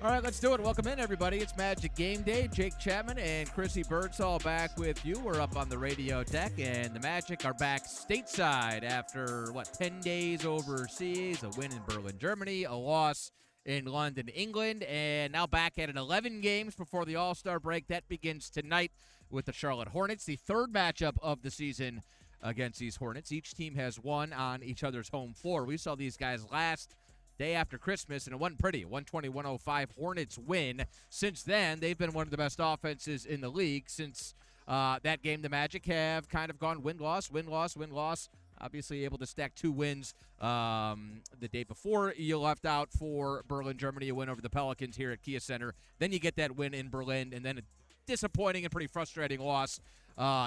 All right, let's do it. Welcome in, everybody. It's Magic Game Day. Jake Chapman and Chrissy Birdsall back with you. We're up on the radio deck, and the Magic are back stateside after, 10 days overseas, a win in Berlin, Germany, a loss in London, England, and now back at 11 games before the All-Star break. That begins tonight with the Charlotte Hornets, the third matchup of the season against these Hornets. Each team has won on each other's home floor. We saw these guys last day after Christmas, and it wasn't pretty. 120-105 Hornets win. Since then, they've been one of the best offenses in the league. Since that game, the Magic have kind of gone win-loss, win-loss, win-loss. Obviously able to stack 2 wins the day before. You left out for Berlin, Germany, a win over the Pelicans here at Kia Center. Then you get that win in Berlin, and then a disappointing and pretty frustrating loss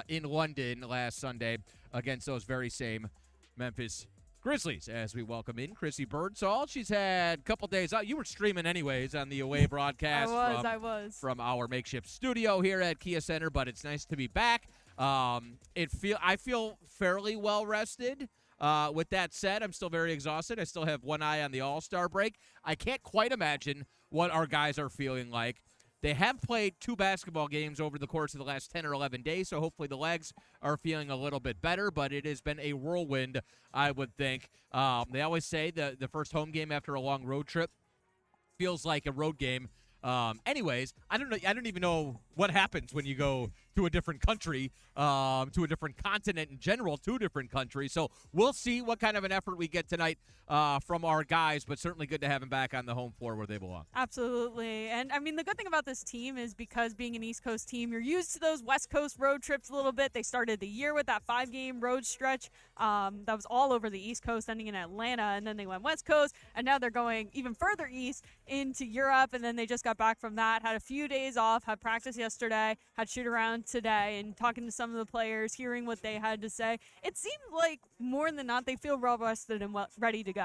in London last Sunday against those very same Memphis Grizzlies. As we welcome in Chrissy Birdsall. She's had a couple days out. You were streaming anyways on the away broadcast I was. From our makeshift studio here at Kia Center, but it's nice to be back. I feel fairly well rested. With that said, I'm still very exhausted. I still have one eye on the All-Star break. I can't quite imagine what our guys are feeling like. They have played 2 basketball games over the course of the last 10 or 11 days, so hopefully the legs are feeling a little bit better, but it has been a whirlwind, I would think. They always say the first home game after a long road trip feels like a road game. Anyways, I don't even know what happens when you go to a different country, to a different continent in general, 2 different countries. So we'll see what kind of an effort we get tonight from our guys, but certainly good to have them back on the home floor where they belong. Absolutely. And, I mean, the good thing about this team is because being an East Coast team, you're used to those West Coast road trips a little bit. They started the year with that 5-game road stretch that was all over the East Coast, ending in Atlanta, and then they went West Coast, and now they're going even further east into Europe, and then they just got back from that, had a few days off, had practice yesterday, had shoot-around today, and talking to some of the players, hearing what they had to say, it seemed like more than not they feel well-rested and ready to go.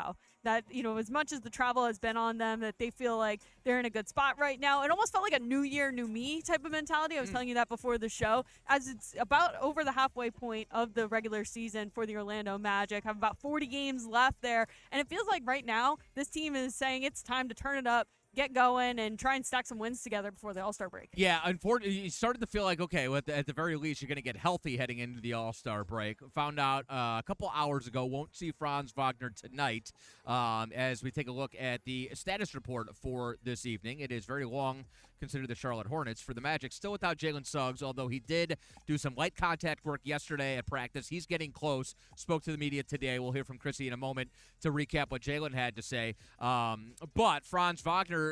That, as much as the travel has been on them, that they feel like they're in a good spot right now. It almost felt like a new year, new me type of mentality. I was telling you that before the show, as it's about over the halfway point of the regular season for the Orlando Magic, have about 40 games left there, and it feels like right now this team is saying it's time to turn it up, get going, and try and stack some wins together before the All-Star break. Yeah, unfortunately, you started to feel like, okay, well, at the very least, you're going to get healthy heading into the All-Star break. Found out a couple hours ago, won't see Franz Wagner tonight as we take a look at the status report for this evening. It is very long, considered the Charlotte Hornets. For the Magic, still without Jalen Suggs, although he did do some light contact work yesterday at practice. He's getting close. Spoke to the media today. We'll hear from Chrissy in a moment to recap what Jalen had to say. But Franz Wagner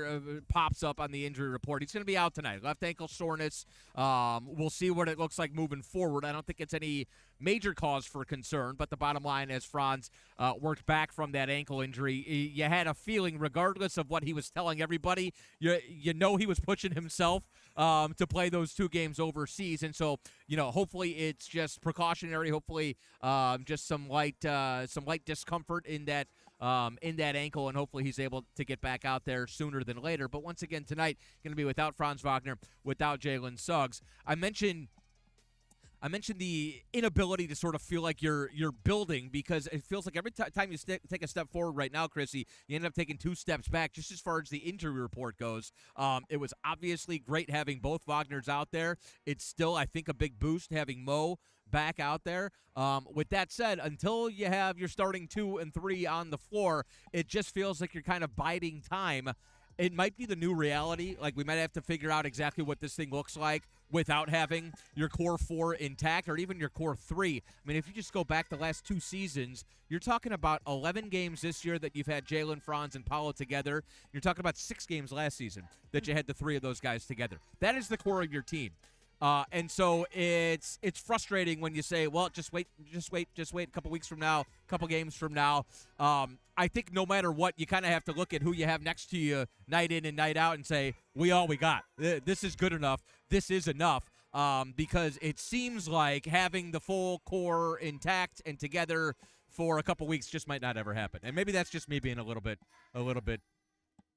pops up on the injury report. He's going to be out tonight. Left ankle soreness. We'll see what it looks like moving forward. I don't think it's any major cause for concern, but the bottom line, as Franz worked back from that ankle injury, you had a feeling, regardless of what he was telling everybody, you know he was pushing himself to play those 2 games overseas. And so, hopefully it's just precautionary. Hopefully just some light discomfort in that ankle, and hopefully he's able to get back out there sooner than later. But once again, tonight, going to be without Franz Wagner, without Jalen Suggs. I mentioned the inability to sort of feel like you're building, because it feels like every time you take a step forward right now, Chrissy, you end up taking 2 steps back just as far as the injury report goes. It was obviously great having both Wagners out there. It's still, I think, a big boost having Mo back out there. With that said, until you have your starting 2 and 3 on the floor, it just feels like you're kind of biding time. It might be the new reality. Like, we might have to figure out exactly what this thing looks like without having your core 4 intact, or even your core 3. I mean, if you just go back the last 2 seasons, you're talking about 11 games this year that you've had Jalen, Franz, and Paolo together. You're talking about 6 games last season that you had the 3 of those guys together. That is the core of your team. And so it's frustrating when you say, well, just wait a couple weeks from now, a couple games from now. I think no matter what, you kind of have to look at who you have next to you night in and night out and say, we got. This is good enough. This is enough. Because it seems like having the full core intact and together for a couple weeks just might not ever happen. And maybe that's just me being a little bit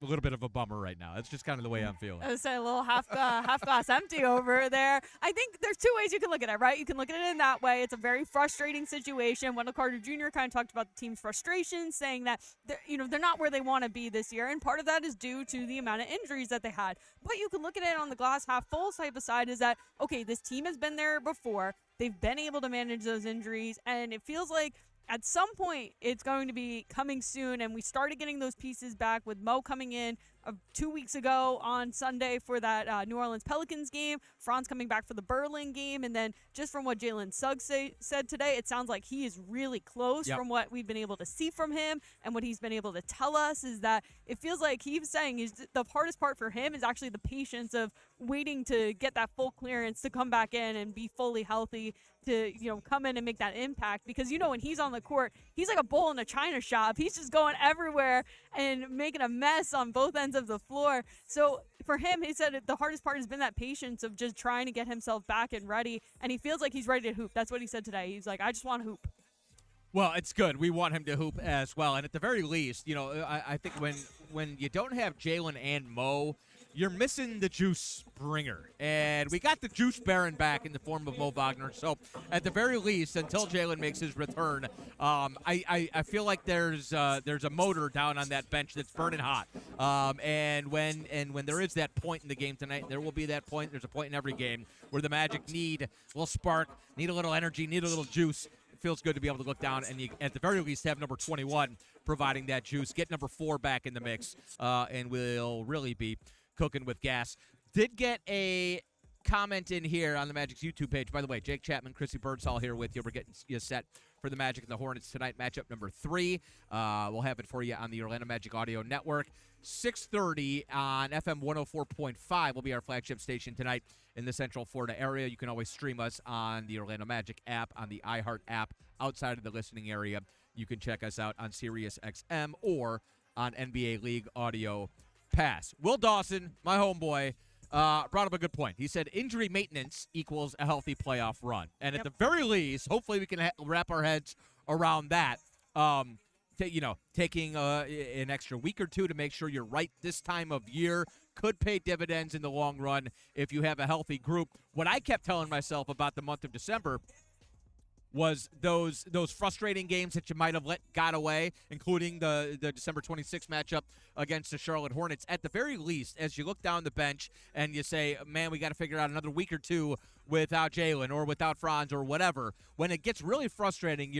a little bit of a bummer right now. That's just kind of the way I'm feeling. I was saying a little half glass empty over there. I think there's two ways you can look at it, right? You can look at it in that way. It's a very frustrating situation. Wendell Carter Jr. kind of talked about the team's frustration, saying that they're not where they want to be this year, and part of that is due to the amount of injuries that they had. But you can look at it on the glass half full type of side, is that, okay, this team has been there before. They've been able to manage those injuries, and it feels like at some point it's going to be coming soon, and we started getting those pieces back with Mo coming in 2 weeks ago on Sunday for that New Orleans Pelicans game, Franz coming back for the Berlin game, and then just from what Jalen Suggs said today, it sounds like he is really close. From what we've been able to see from him and what he's been able to tell us, is that it feels like he's saying the hardest part for him is actually the patience of waiting to get that full clearance to come back in and be fully healthy to come in and make that impact, because when he's on the court, he's like a bull in a china shop. He's just going everywhere and making a mess on both ends of the floor. So for him, he said the hardest part has been that patience of just trying to get himself back and ready, and he feels like he's ready to hoop. That's what he said today. He's like, I just want to hoop. Well, it's good. We want him to hoop as well. And at the very least, I think when you don't have Jalen and Mo, you're missing the juice bringer. And we got the juice baron back in the form of Mo Wagner. So at the very least, until Jalen makes his return, I feel like there's a motor down on that bench that's burning hot. And when there is that point in the game tonight, there will be that point. There's a point in every game where the Magic need a little spark, need a little energy, need a little juice. It feels good to be able to look down and at the very least have number 21 providing that juice. Get number 4 back in the mix, and we'll really be cooking with gas. Did get a comment in here on the Magic's YouTube page. By the way, Jake Chapman, Chrissy Birdsall here with you. We're getting you set for the Magic and the Hornets tonight, matchup number 3. We'll have it for you on the Orlando Magic Audio Network. 6:30 on FM 104.5 will be our flagship station tonight in the Central Florida area. You can always stream us on the Orlando Magic app, on the iHeart app. Outside of the listening area, you can check us out on Sirius XM or on NBA League Audio Pass. Will Dawson, my homeboy, brought up a good point. He said injury maintenance equals a healthy playoff run. And at the very least, hopefully we can wrap our heads around that. Taking an extra week or two to make sure you're right this time of year could pay dividends in the long run if you have a healthy group. What I kept telling myself about the month of December was those frustrating games that you might have got away, including the December 26th matchup against the Charlotte Hornets. At the very least, as you look down the bench and you say, man, we got to figure out another week or two without Jalen or without Franz or whatever, when it gets really frustrating,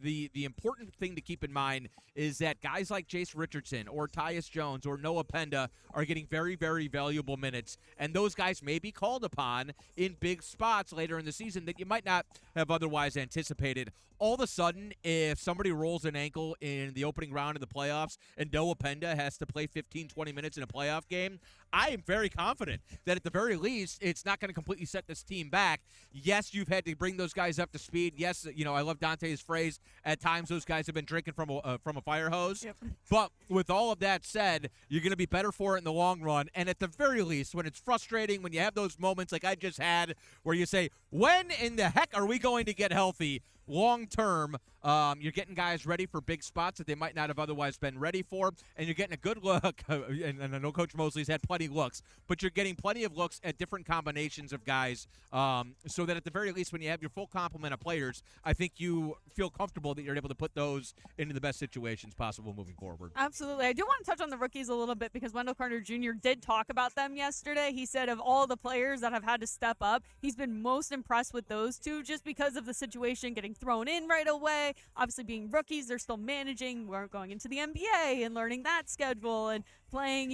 the important thing to keep in mind is that guys like Jace Richardson or Tyus Jones or Noah Penda are getting very, very valuable minutes, and those guys may be called upon in big spots later in the season that you might not have otherwise anticipated. All of a sudden, if somebody rolls an ankle in the opening round of the playoffs and Noah Penda has to play 15, 20 minutes in a playoff game, I am very confident that at the very least, it's not going to completely set this team back. Yes, you've had to bring those guys up to speed. Yes, I love Dante's phrase, at times those guys have been drinking from a fire hose. Yep. But with all of that said, you're going to be better for it in the long run. And at the very least, when it's frustrating, when you have those moments like I just had where you say, when in the heck are we going to get healthy? Long term, you're getting guys ready for big spots that they might not have otherwise been ready for, and you're getting a good look. And I know Coach Mosley's had plenty of looks, but you're getting plenty of looks at different combinations of guys, so that at the very least, when you have your full complement of players, I think you feel comfortable that you're able to put those into the best situations possible moving forward. Absolutely. I do want to touch on the rookies a little bit because Wendell Carter Jr. did talk about them yesterday. He said of all the players that have had to step up, he's been most impressed with those two just because of the situation, getting thrown in right away. Obviously, being rookies, they're still managing. We're going into the NBA and learning that schedule and playing,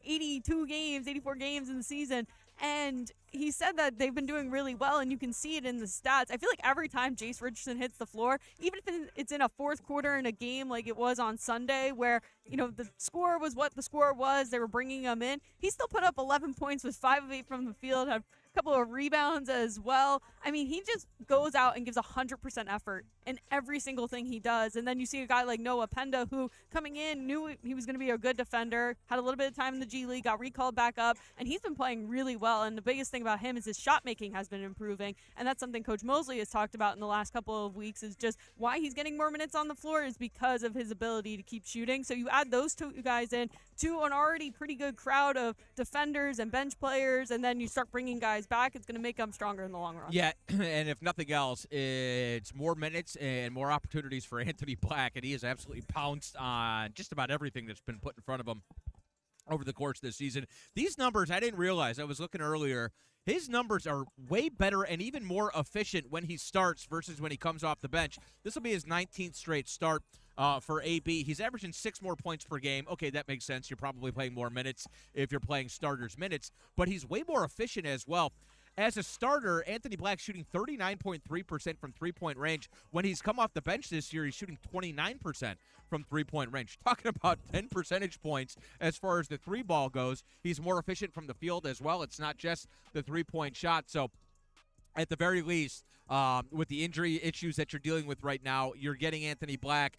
82 games, 84 games in the season. And he said that they've been doing really well, and you can see it in the stats. I feel like every time Jace Richardson hits the floor, even if it's in a fourth quarter in a game like it was on Sunday where, the score was what the score was, they were bringing him in, he still put up 11 points with 5 of 8 from the field, had a couple of rebounds as well. I mean, he just goes out and gives 100% effort in every single thing he does. And then you see a guy like Noah Penda, who coming in knew he was going to be a good defender, had a little bit of time in the G League, got recalled back up, and he's been playing really well. And the biggest thing about him is his shot making has been improving. And that's something Coach Mosley has talked about in the last couple of weeks, is just why he's getting more minutes on the floor is because of his ability to keep shooting. So you add those two guys in to an already pretty good crowd of defenders and bench players, and then you start bringing guys back, it's going to make them stronger in the long run. Yeah, and if nothing else, it's more minutes and more opportunities for Anthony Black, and he has absolutely pounced on just about everything that's been put in front of him over the course of this season. These numbers, I didn't realize. I was looking earlier. His numbers are way better and even more efficient when he starts versus when he comes off the bench. This will be his 19th straight start for AB. He's averaging 6 more points per game. Okay, that makes sense. You're probably playing more minutes if you're playing starters minutes, but he's way more efficient as well. As a starter, Anthony Black shooting 39.3% from three-point range. When he's come off the bench this year, he's shooting 29% from three-point range. Talking about 10 percentage points as far as the three ball goes. He's more efficient from the field as well. It's not just the three-point shot. So at the very least, with the injury issues that you're dealing with right now, you're getting Anthony Black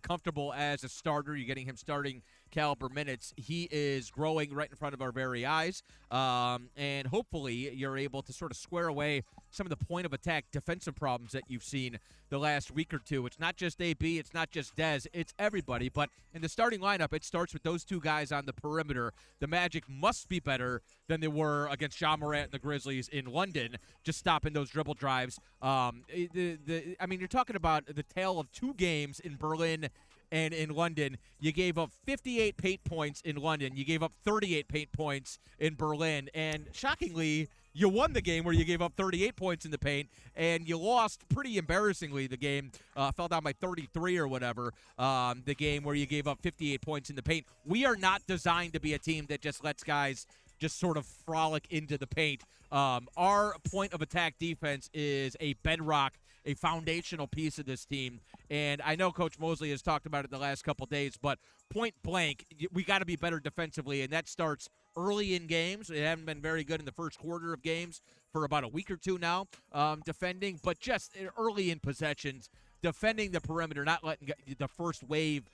comfortable as a starter. You're getting him starting caliber minutes. He is growing right in front of our very eyes, and hopefully you're able to sort of square away some of the point of attack defensive problems that you've seen the last week or two. It's not just AB, it's not just Dez, it's everybody. But in the starting lineup, it starts with those two guys on the perimeter. The Magic must be better than they were against Ja Morant and the Grizzlies in London, just stopping those dribble drives. I mean, you're talking about the tale of two games in Berlin and in London. You gave up 58 paint points in London. You gave up 38 paint points in Berlin. And shockingly, you won the game where you gave up 38 points in the paint, and you lost pretty embarrassingly the game, fell down by 33 or whatever, the game where you gave up 58 points in the paint. We are not designed to be a team that just lets guys just sort of frolic into the paint. Our point of attack defense is a bedrock, a foundational piece of this team. And I know Coach Mosley has talked about it the last couple days, but point blank, we got to be better defensively, and that starts early in games. They haven't been very good in the first quarter of games for about a week or two now, defending, but just early in possessions, defending the perimeter, not letting the first wave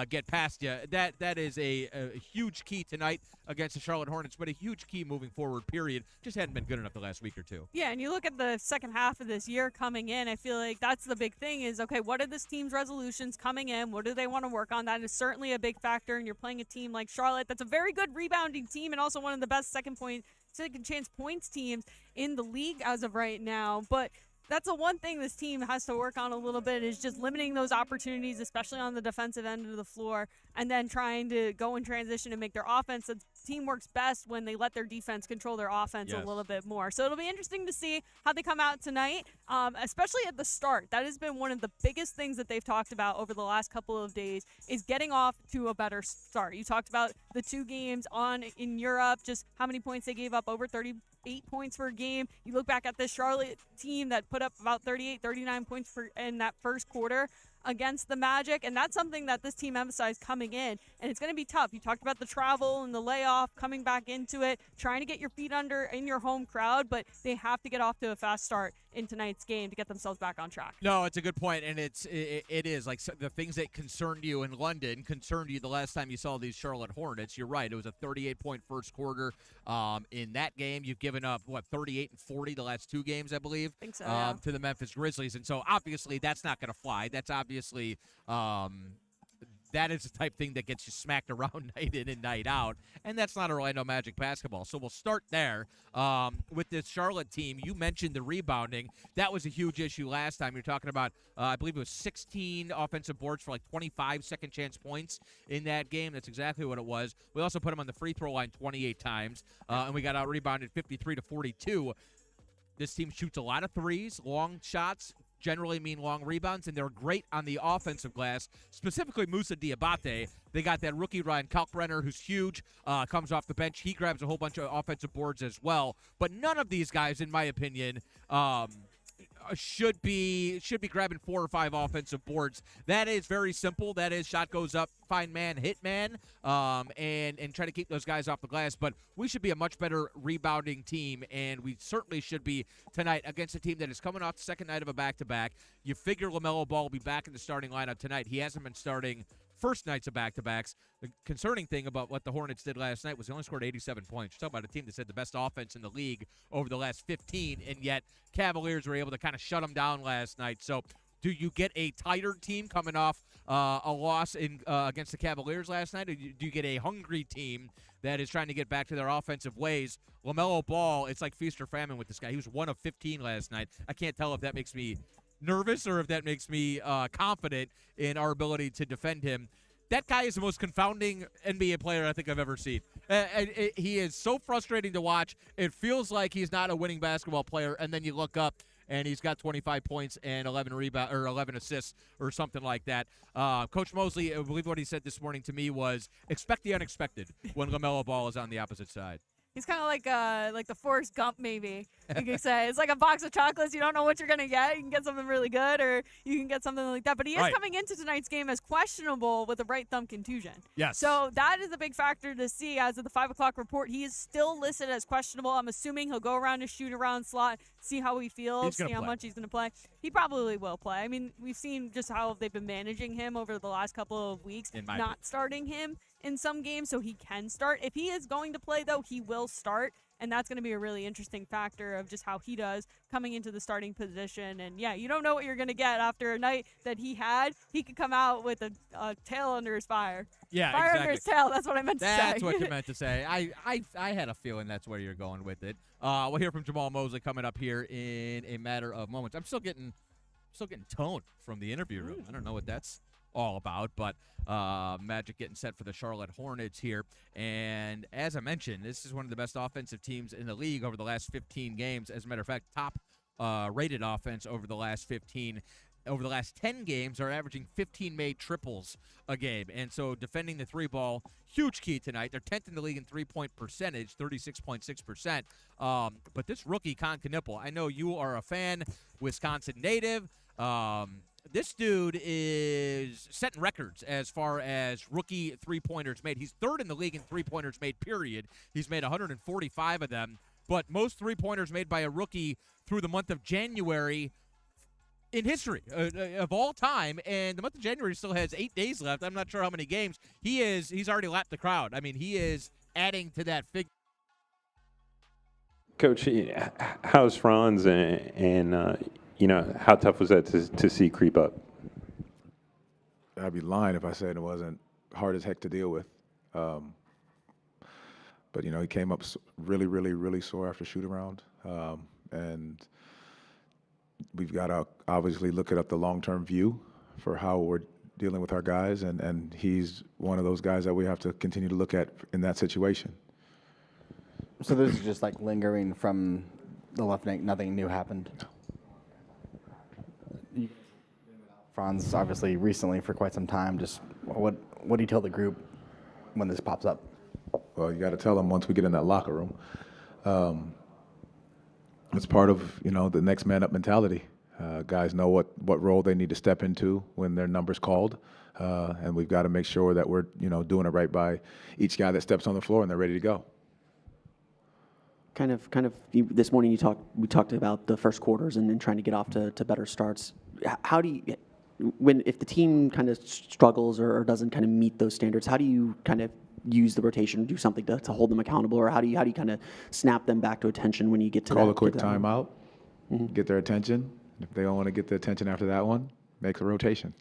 get past you. That is a huge key tonight against the Charlotte Hornets, but a huge key moving forward, period. Just hadn't been good enough the last week or two. Yeah, and you look at the second half of this year coming in, I feel like that's the big thing is, okay, what are this team's resolutions coming in? What do they want to work on? That is certainly a big factor, and you're playing a team like Charlotte that's a very good rebounding team and also one of the best second chance points teams in the league as of right now. But that's the one thing this team has to work on a little bit is just limiting those opportunities, especially on the defensive end of the floor, and then trying to go in transition and make their offense. The team works best when they let their defense control their offense a little bit more. So it'll be interesting to see how they come out tonight, especially at the start. That has been one of the biggest things that they've talked about over the last couple of days is getting off to a better start. You talked about the two games in Europe, just how many points they gave up, over 38 points per game. You look back at this Charlotte team that put up about 38, 39 points in that first quarter against the Magic, and that's something that this team emphasized coming in, and it's going to be tough. You talked about the travel and the layoff, coming back into it, trying to get your feet under in your home crowd, but they have to get off to a fast start in tonight's game to get themselves back on track. No, it's a good point, and it is like the things that concerned you in London concerned you the last time you saw these Charlotte Hornets. You're right. It was a 38-point first quarter in that game. You've given up, 38 and 40 the last two games, I believe, I think so, yeah. to the Memphis Grizzlies. And so, obviously, that's not going to fly. That's obviously that is the type of thing that gets you smacked around night in and night out, and that's not Orlando Magic basketball. So we'll start there with this Charlotte team. You mentioned the rebounding. That was a huge issue last time. You're talking about, I believe it was 16 offensive boards for like 25 second chance points in that game. That's exactly what it was. We also put them on the free throw line 28 times, and we got out rebounded 53-42. This team shoots a lot of threes, long shots, generally mean long rebounds, and they're great on the offensive glass, specifically Moussa Diabate. They got that rookie Ryan Kalkbrenner, who's huge, comes off the bench. He grabs a whole bunch of offensive boards as well. But none of these guys, in my opinion, should be grabbing 4 or 5 offensive boards. That is very simple. That is shot goes up, find man, hit man, and try to keep those guys off the glass. But we should be a much better rebounding team, and we certainly should be tonight against a team that is coming off the second night of a back-to-back. You figure LaMelo Ball will be back in the starting lineup tonight. He hasn't been starting first nights of back-to-backs. The concerning thing about what the Hornets did last night was they only scored 87 points. You're talking about a team that's had the best offense in the league over the last 15, and yet Cavaliers were able to kind of shut them down last night. So Do you get a tired team coming off a loss against the Cavaliers last night, or do you get a hungry team that is trying to get back to their offensive ways? LaMelo Ball, it's like feast or famine with this guy. He was 1 of 15 last night. I can't tell if that makes me nervous or if that makes me confident in our ability to defend him. That guy is the most confounding NBA player I think I've ever seen. He is so frustrating to watch. It feels like he's not a winning basketball player, and then you look up and he's got 25 points and 11 rebounds or 11 assists or something like that. Coach Mosley, I believe what he said this morning to me was, expect the unexpected when LaMelo Ball is on the opposite side. He's kind of like the Forrest Gump, maybe you could say. It's like a box of chocolates. You don't know what you're going to get. You can get something really good, or you can get something like that. But he is coming into tonight's game as questionable with a right thumb contusion. Yes. So that is a big factor to see. As of the 5 o'clock report, he is still listed as questionable. I'm assuming he'll go around his shoot-around slot, see how he feels, see how much he's going to play. He probably will play. I mean, we've seen just how they've been managing him over the last couple of weeks, not starting him in some games, so he can start. If he is going to play, though, he will start, and that's going to be a really interesting factor of just how he does coming into the starting position. And, yeah, you don't know what you're going to get after a night that he had. He could come out with a tail under his fire. Yeah, fire exactly. Under his tail, that's what I meant to say. That's what you meant to say. I had a feeling that's where you're going with it. We'll hear from Jamal Mosley coming up here in a matter of moments. I'm still getting toned from the interview room. I don't know what that's all about, but Magic getting set for the Charlotte Hornets here. And as I mentioned, this is one of the best offensive teams in the league over the last 15 games. As a matter of fact, top rated offense over the last 15. Over the last 10 games, are averaging 15 made triples a game. And so defending the three ball, huge key tonight. They're 10th in the league in three-point percentage, 36.6%. But this rookie, Con Knipple, I know you are a fan, Wisconsin native. This dude is setting records as far as rookie three-pointers made. He's third in the league in three-pointers made, period. He's made 145 of them. But most three-pointers made by a rookie through the month of January in history of all time. And the month of January still has 8 days left. I'm not sure how many games. He's already lapped the crowd. I mean, he is adding to that figure. Coach, how's Franz and how tough was that to see creep up? I'd be lying if I said it wasn't hard as heck to deal with. But, he came up really, really, really sore after shoot-around. And we've got to obviously look at the long-term view for how we're dealing with our guys. And he's one of those guys that we have to continue to look at in that situation. So this is just like lingering from the left neck. Nothing new happened. Franz, obviously, recently for quite some time. Just what do you tell the group when this pops up? Well, you got to tell them once we get in that locker room. It's part of the next man up mentality. Guys know what role they need to step into when their number's called, and we've got to make sure that we're doing it right by each guy that steps on the floor and they're ready to go. Kind of. This morning we talked about the first quarters and trying to get off to better starts. How do you, if the team kind of struggles or doesn't kind of meet those standards, how do you kind of use the rotation, do something to hold them accountable, or how do you kind of snap them back to attention when you get to call a quick timeout, get their attention. If they don't want to get the attention after that one, make a rotation.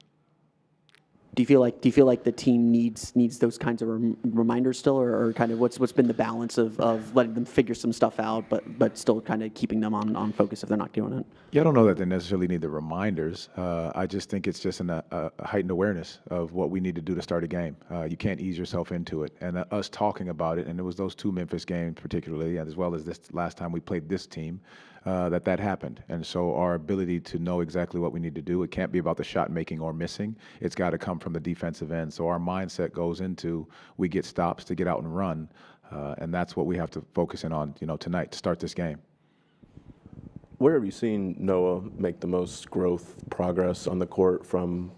Do you feel like the team needs those kinds of reminders still, or kind of what's been the balance of letting them figure some stuff out, but still kind of keeping them on focus if they're not doing it? Yeah, I don't know that they necessarily need the reminders. I just think it's just a heightened awareness of what we need to do to start a game. You can't ease yourself into it. And us talking about it, and it was those two Memphis games particularly, as well as this last time we played this team, that happened. And so our ability to know exactly what we need to do, it can't be about the shot making or missing. It's got to come from the defensive end. So our mindset goes into we get stops to get out and run, and that's what we have to focus in on tonight to start this game. Where have you seen Noah make the most progress on the court from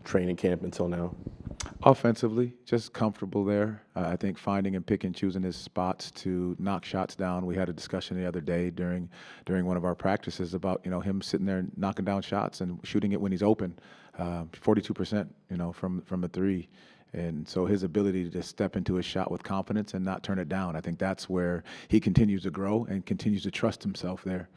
training camp until now? Offensively, just comfortable there. I think finding and picking, choosing his spots to knock shots down. We had a discussion the other day during one of our practices about him sitting there knocking down shots and shooting it when he's open, 42% from the three. And so his ability to step into his shot with confidence and not turn it down, I think that's where he continues to grow and continues to trust himself there.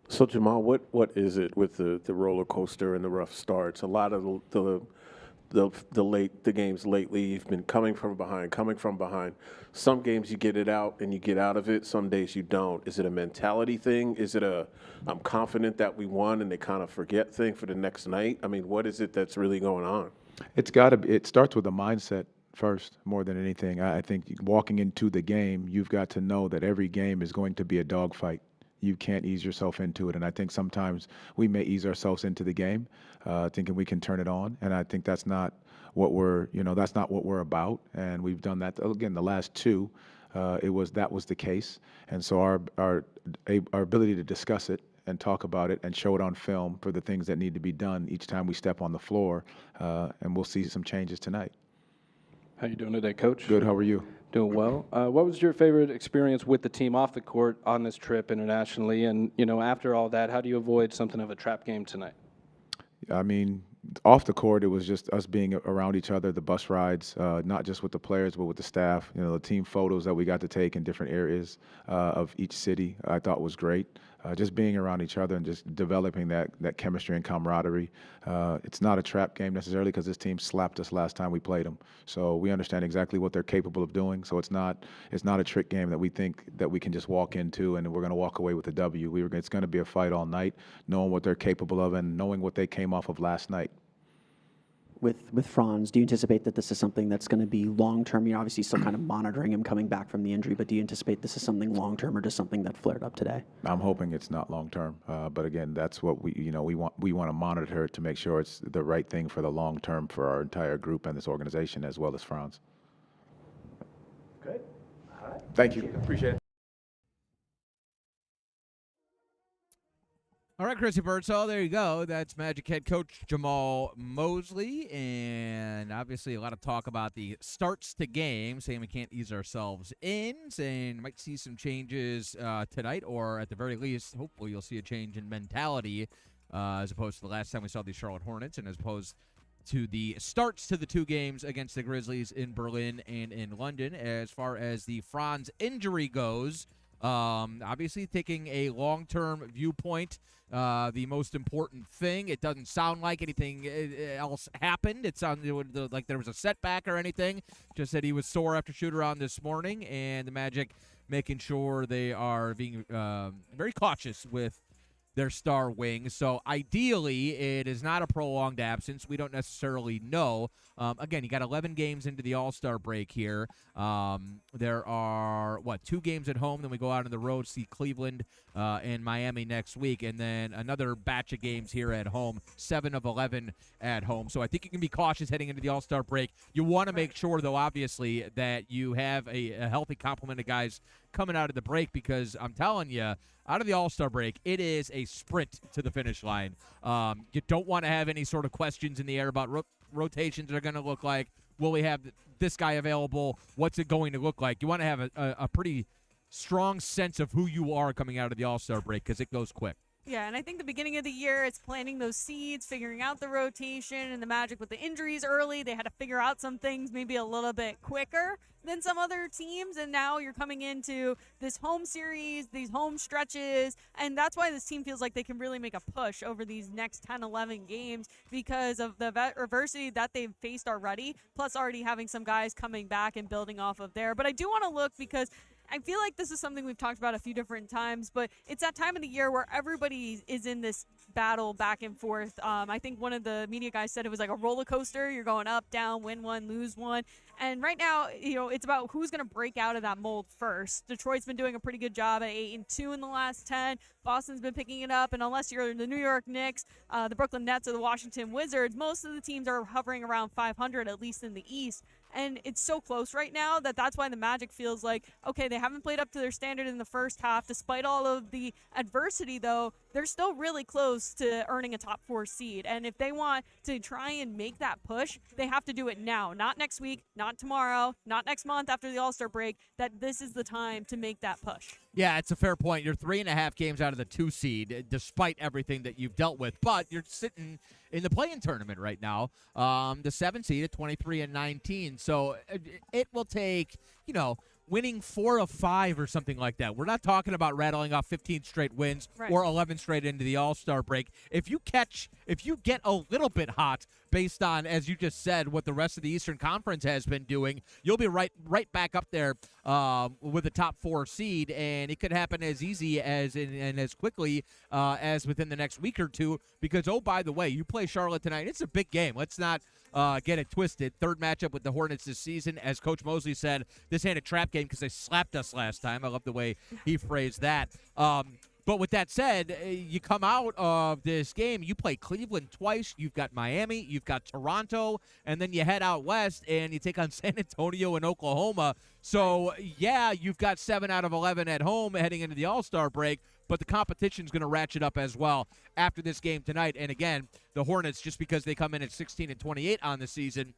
So Jamal, what is it with the roller coaster and the rough starts? A lot of the games lately, you've been coming from behind. Some games you get it out and you get out of it. Some days you don't. Is it a mentality thing? Is it a I'm confident that we won and they kind of forget thing for the next night? I mean, what is it that's really going on? It's got to be. It starts with a mindset first, more than anything. I think walking into the game, you've got to know that every game is going to be a dogfight. You can't ease yourself into it, and I think sometimes we may ease ourselves into the game, thinking we can turn it on, and I think that's not what that's not what we're about. And we've done that again. The last two, that was the case, and so our ability to discuss it and talk about it and show it on film for the things that need to be done each time we step on the floor, and we'll see some changes tonight. How you doing today, Coach? Good. How are you? Doing well. What was your favorite experience with the team off the court on this trip internationally? And, after all that, how do you avoid something of a trap game tonight? I mean, off the court, it was just us being around each other, the bus rides, not just with the players, but with the staff. The team photos that we got to take in different areas of each city, I thought was great. Just being around each other and just developing that chemistry and camaraderie. It's not a trap game necessarily because this team slapped us last time we played them. So we understand exactly what they're capable of doing. So it's not a trick game that we think that we can just walk into and we're going to walk away with a W. It's going to be a fight all night, knowing what they're capable of and knowing what they came off of last night. With Franz, do you anticipate that this is something that's going to be long-term? You're obviously still kind of monitoring him coming back from the injury, but do you anticipate this is something long-term or just something that flared up today? I'm hoping it's not long-term, but again, that's what we want to monitor to make sure it's the right thing for the long-term for our entire group and this organization as well as Franz. Good. All right. Thank you. Appreciate it. All right, Chrissy Birdsall, there you go. That's Magic head coach Jamal Mosley. And obviously a lot of talk about the starts to games, saying we can't ease ourselves in, saying might see some changes tonight, or at the very least, hopefully you'll see a change in mentality as opposed to the last time we saw the Charlotte Hornets and as opposed to the starts to the two games against the Grizzlies in Berlin and in London. As far as the Franz injury goes, obviously taking a long-term viewpoint, the most important thing. It doesn't sound like anything else happened. It sounded like there was a setback or anything. Just that he was sore after shoot-around this morning, and the Magic making sure they are being very cautious with their star wing. So ideally, it is not a prolonged absence. We don't necessarily know. Again, you got 11 games into the All-Star break here. There are, 2 games at home. Then we go out on the road, see Cleveland and Miami next week. And then another batch of games here at home, 7 of 11 at home. So I think you can be cautious heading into the All-Star break. You want to make sure, though, obviously, that you have a healthy complement of guys coming out of the break, because I'm telling you, out of the All-Star break, it is a sprint to the finish line. You don't want to have any sort of questions in the air about rotations are going to look like. Will we have this guy available? What's it going to look like? You want to have a pretty strong sense of who you are coming out of the All-Star break, because it goes quick. Yeah, and I think the beginning of the year, it's planting those seeds, figuring out the rotation, and the Magic with the injuries early. They had to figure out some things maybe a little bit quicker than some other teams, and now you're coming into this home series, these home stretches, and that's why this team feels like they can really make a push over these next 10, 11 games because of the adversity that they've faced already, plus already having some guys coming back and building off of there. But I do want to look, because I feel like this is something we've talked about a few different times, but it's that time of the year where everybody is in this battle back and forth. I think one of the media guys said it was like a roller coaster. You're going up, down, win one, lose one. And right now, it's about who's going to break out of that mold first. Detroit's been doing a pretty good job at 8-2 in the last 10. Boston's been picking it up. And unless you're the New York Knicks, the Brooklyn Nets, or the Washington Wizards, most of the teams are hovering around 500, at least in the East. And it's so close right now that's why the Magic feels like, okay, they haven't played up to their standard in the first half. Despite all of the adversity, though, they're still really close to earning a top 4 seed. And if they want to try and make that push, they have to do it now. Not next week, not tomorrow, not next month after the All-Star break, that this is the time to make that push. Yeah, it's a fair point. You're 3.5 games out of the 2 seed, despite everything that you've dealt with. But you're sitting in the play-in tournament right now, the 7 seed at 23-19. So it will take, winning 4 of 5 or something like that. We're not talking about rattling off 15 straight wins or 11 straight into the All-Star break. If you get a little bit hot based on, as you just said, what the rest of the Eastern Conference has been doing, you'll be right back up there with the top 4 seed, and it could happen as easy and as quickly as within the next week or two. Because, oh, by the way, you play Charlotte tonight. It's a big game. Let's not get it twisted. Third matchup with the Hornets this season. As Coach Mosley said, this ain't a trap game because they slapped us last time. I love the way he phrased that. But with that said, you come out of this game, you play Cleveland twice, you've got Miami, you've got Toronto, and then you head out west and you take on San Antonio and Oklahoma. So, yeah, you've got 7 out of 11 at home heading into the All-Star break, but the competition's going to ratchet up as well after this game tonight. And again, the Hornets, just because they come in at 16-28 on the season,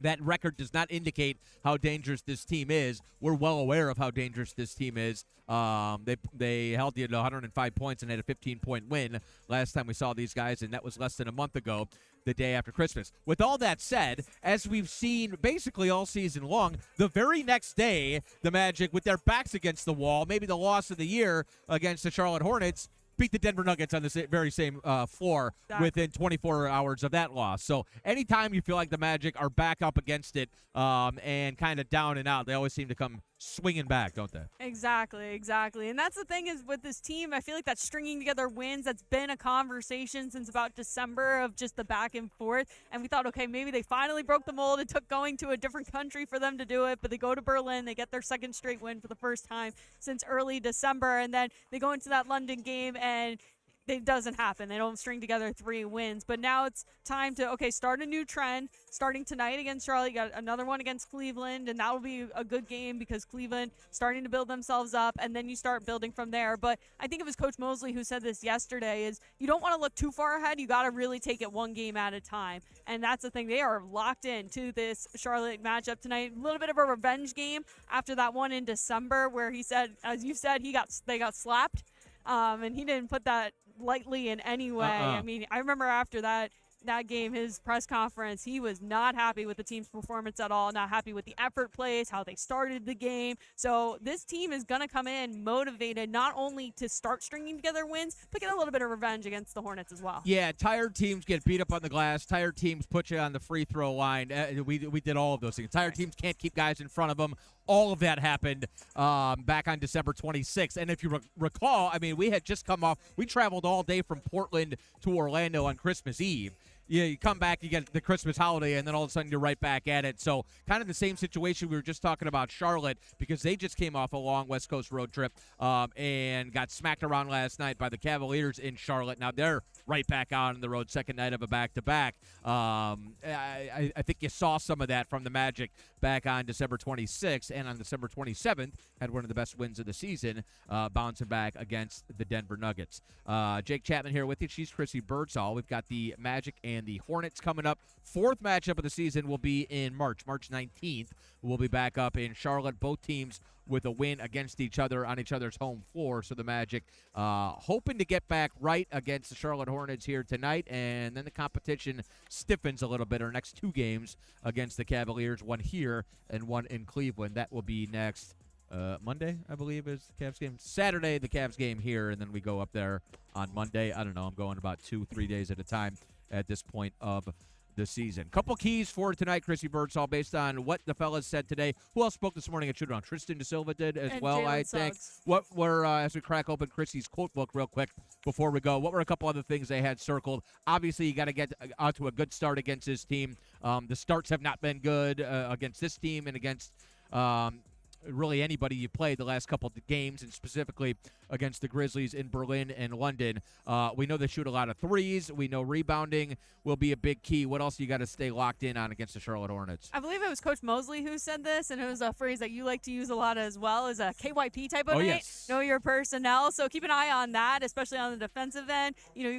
that record does not indicate how dangerous this team is. We're well aware of how dangerous this team is. They held you to 105 points and had a 15-point win last time we saw these guys, and that was less than a month ago, the day after Christmas. With all that said, as we've seen basically all season long, the very next day, the Magic, with their backs against the wall, maybe the loss of the year against the Charlotte Hornets, beat the Denver Nuggets on the very same floor within 24 hours of that loss. So anytime you feel like the Magic are back up against it and kind of down and out, they always seem to come swinging back, don't they? Exactly. And that's the thing is with this team, I feel like that stringing together wins, that's been a conversation since about December of just the back and forth. And we thought, okay, maybe they finally broke the mold. It took going to a different country for them to do it, but they go to Berlin. They get their second straight win for the first time since early December. And then they go into that London game and it doesn't happen. They don't string together 3 wins. But now it's time to, start a new trend. Starting tonight against Charlotte, you got another one against Cleveland, and that will be a good game because Cleveland starting to build themselves up, and then you start building from there. But I think it was Coach Mosley who said this yesterday, is you don't want to look too far ahead. You got to really take it one game at a time. And that's the thing. They are locked in to this Charlotte matchup tonight. A little bit of a revenge game after that one in December where he said, as you said, they got slapped. And he didn't put that lightly in any way. I mean, I remember after that game, his press conference, he was not happy with the team's performance at all, not happy with the effort plays, how they started the game. So this team is going to come in motivated not only to start stringing together wins, but get a little bit of revenge against the Hornets as well. Yeah, tired teams get beat up on the glass. Tired teams put you on the free throw line. We did all of those things. Tired teams can't keep guys in front of them. All of that happened back on December 26th. And if you recall, I mean, we had just come off, we traveled all day from Portland to Orlando on Christmas Eve. You come back, you get the Christmas holiday, and then all of a sudden you're right back at it. So kind of the same situation we were just talking about Charlotte, because they just came off a long West Coast road trip and got smacked around last night by the Cavaliers in Charlotte. Now they're right back out on the road, second night of a back-to-back. I think you saw some of that from the Magic back on December 26th, and on December 27th had one of the best wins of the season, bouncing back against the Denver Nuggets. Jake Chapman here with you. She's Chrissy Birdsall. We've got the Magic and the Hornets coming up. Fourth matchup of the season will be in March 19th. We'll be back up in Charlotte. Both teams with a win against each other on each other's home floor. So the Magic hoping to get back right against the Charlotte Hornets here tonight, and then the competition stiffens a little bit. Our next 2 games against the Cavaliers, one here and one in Cleveland. That will be next Monday, I believe, is the Cavs game. Saturday, the Cavs game here, and then we go up there on Monday. I don't know. I'm going about 2-3 days at a time at this point of the season. Couple keys for tonight, Chrissy Birdsall, based on what the fellas said today. Who else spoke this morning at shoot-around? Tristan Da Silva did as and well, Jalen I think. Suggs. What were, as we crack open Chrissy's quote book real quick before we go, what were a couple other things they had circled? Obviously, you got to get out to a good start against this team. The starts have not been good against this team and against really anybody you played the last couple of games, and specifically against the Grizzlies in Berlin and London. We know they shoot a lot of threes. We know rebounding will be a big key. What else you got to stay locked in on against the Charlotte Hornets? I believe it was Coach Mosley who said this, and it was a phrase that you like to use a lot as well, is a KYP type of night. Yes. Know your personnel. So keep an eye on that, especially on the defensive end. You know,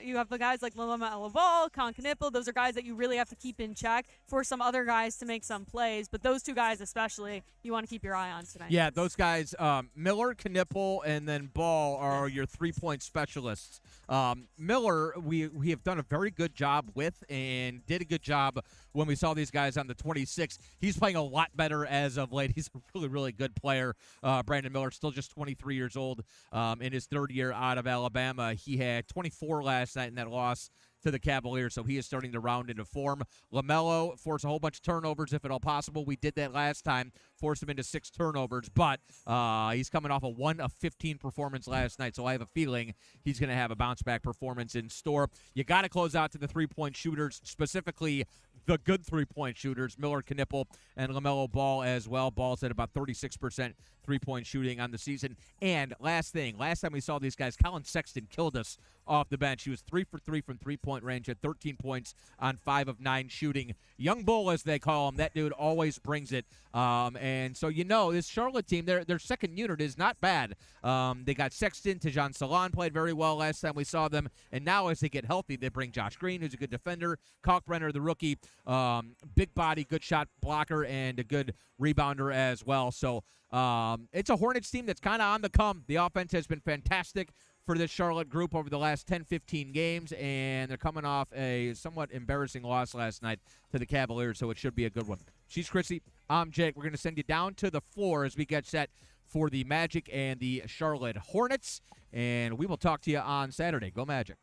you have the guys like Lalama Laval, Con Knipple. Those are guys that you really have to keep in check for some other guys to make some plays. But those 2 guys especially, you want to keep your your eye on tonight? Yeah, those guys, Miller, Knipple, and then Ball are your three-point specialists. Miller, we have done a very good job with and did a good job when we saw these guys on the 26th. He's playing a lot better as of late. He's a really, really good player. Brandon Miller, still just 23 years old in his third year out of Alabama. He had 24 last night in that loss to the Cavaliers, so he is starting to round into form. LaMelo forced a whole bunch of turnovers, if at all possible. We did that last time, forced him into 6 turnovers, but he's coming off a 1 of 15 performance last night, so I have a feeling he's going to have a bounce-back performance in store. You got to close out to the three-point shooters, specifically the good three-point shooters, Miller, Knipple, and LaMelo Ball as well. Ball's at about 36% three-point shooting on the season. And last time we saw these guys, Colin Sexton killed us off the bench. He was 3 for 3 from three-point range at 13 points on 5 of 9 shooting. Young Bull, as they call him, that dude always brings it. And so, this Charlotte team, their second unit is not bad. They got Sexton. Tejan Salon played very well last time we saw them. And now as they get healthy, they bring Josh Green, who's a good defender, Kalkbrenner, the rookie, big body, good shot blocker, and a good rebounder as well. So it's a Hornets team that's kind of on the come. The offense has been fantastic for this Charlotte group over the last 10-15 games, and they're coming off a somewhat embarrassing loss last night to the Cavaliers, so it should be a good one. She's Chrissy. I'm Jake. We're going to send you down to the floor as we get set for the Magic and the Charlotte Hornets, and we will talk to you on Saturday. Go Magic.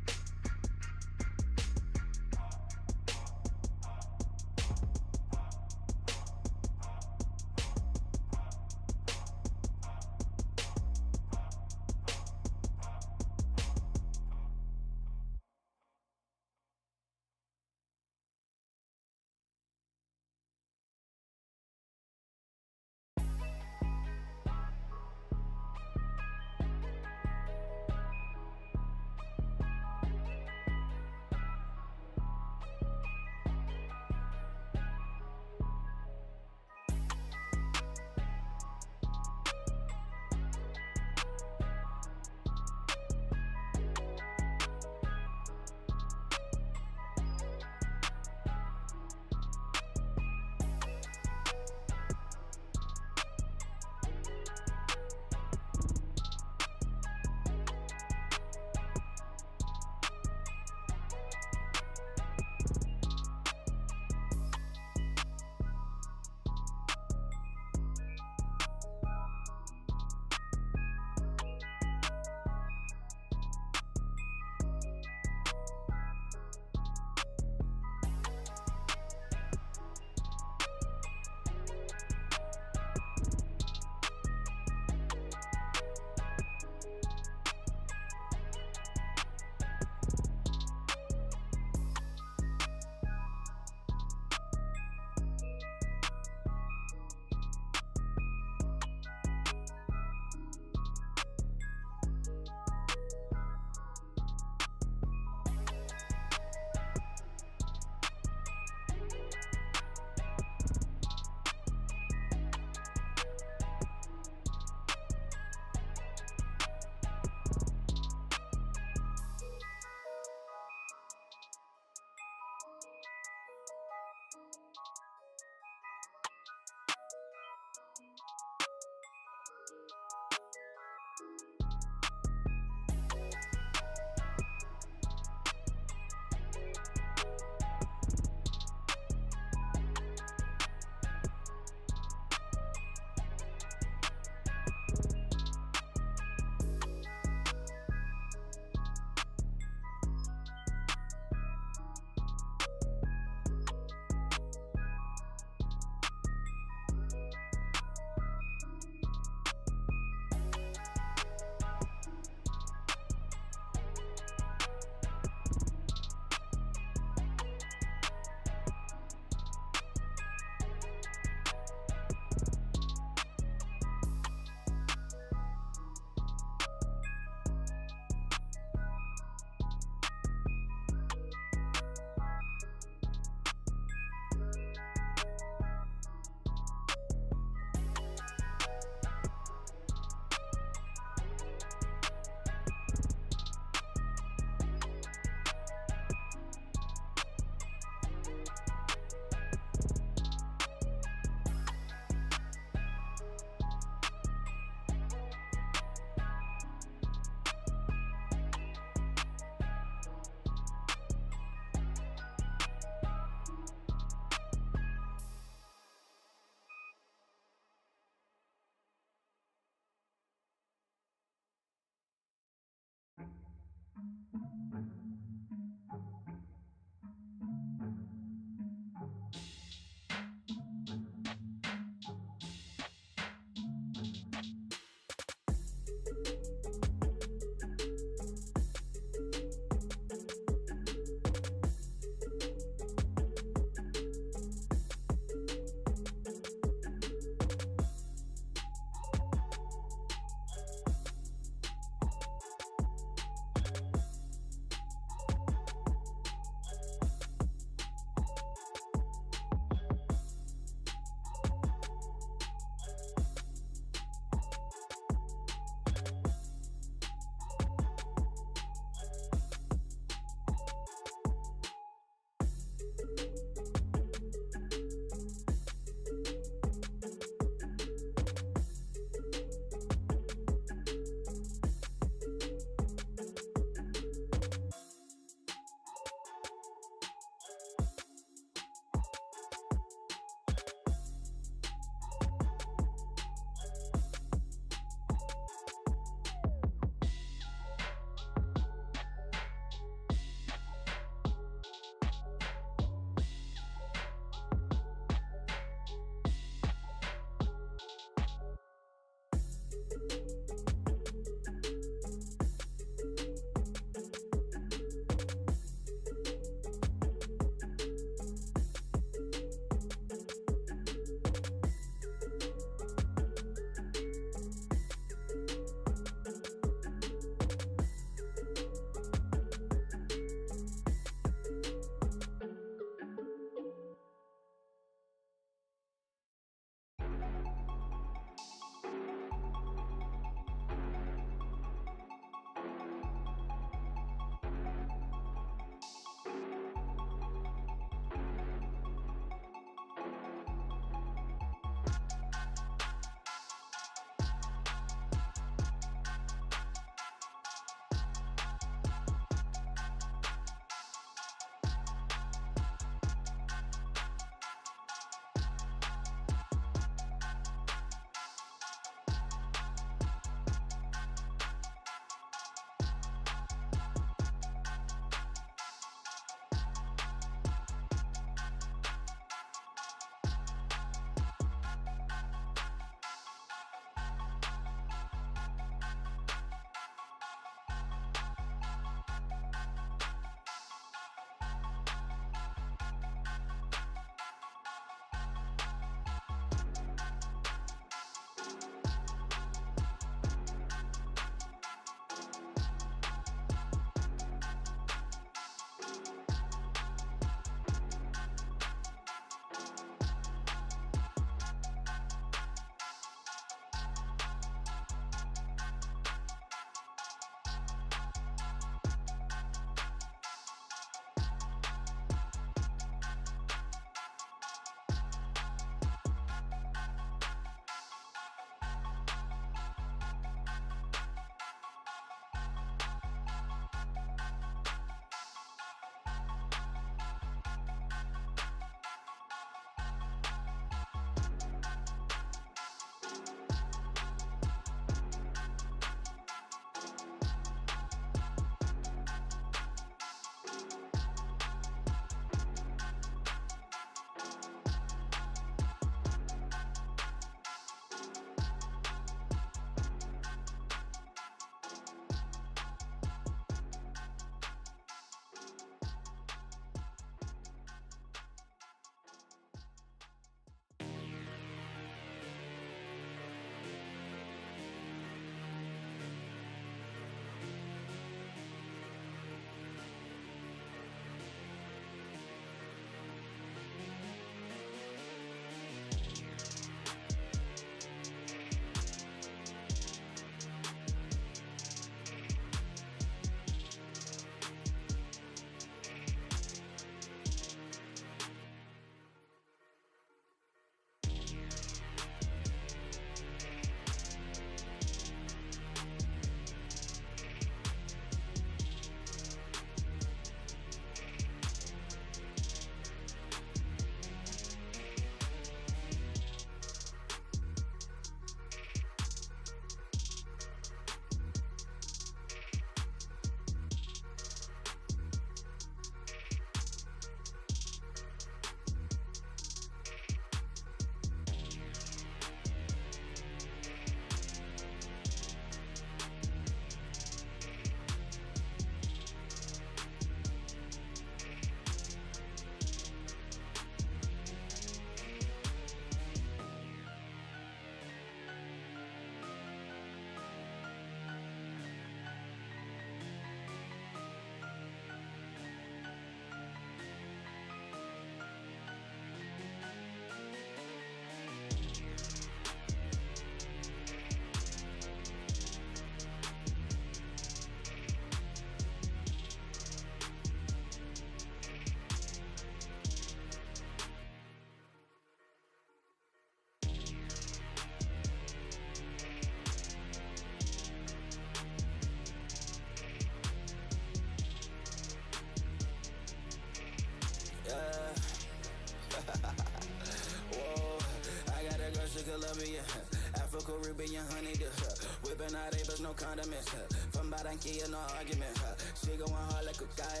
no condiments. From Barranquilla, no argument. She going hard like a guy,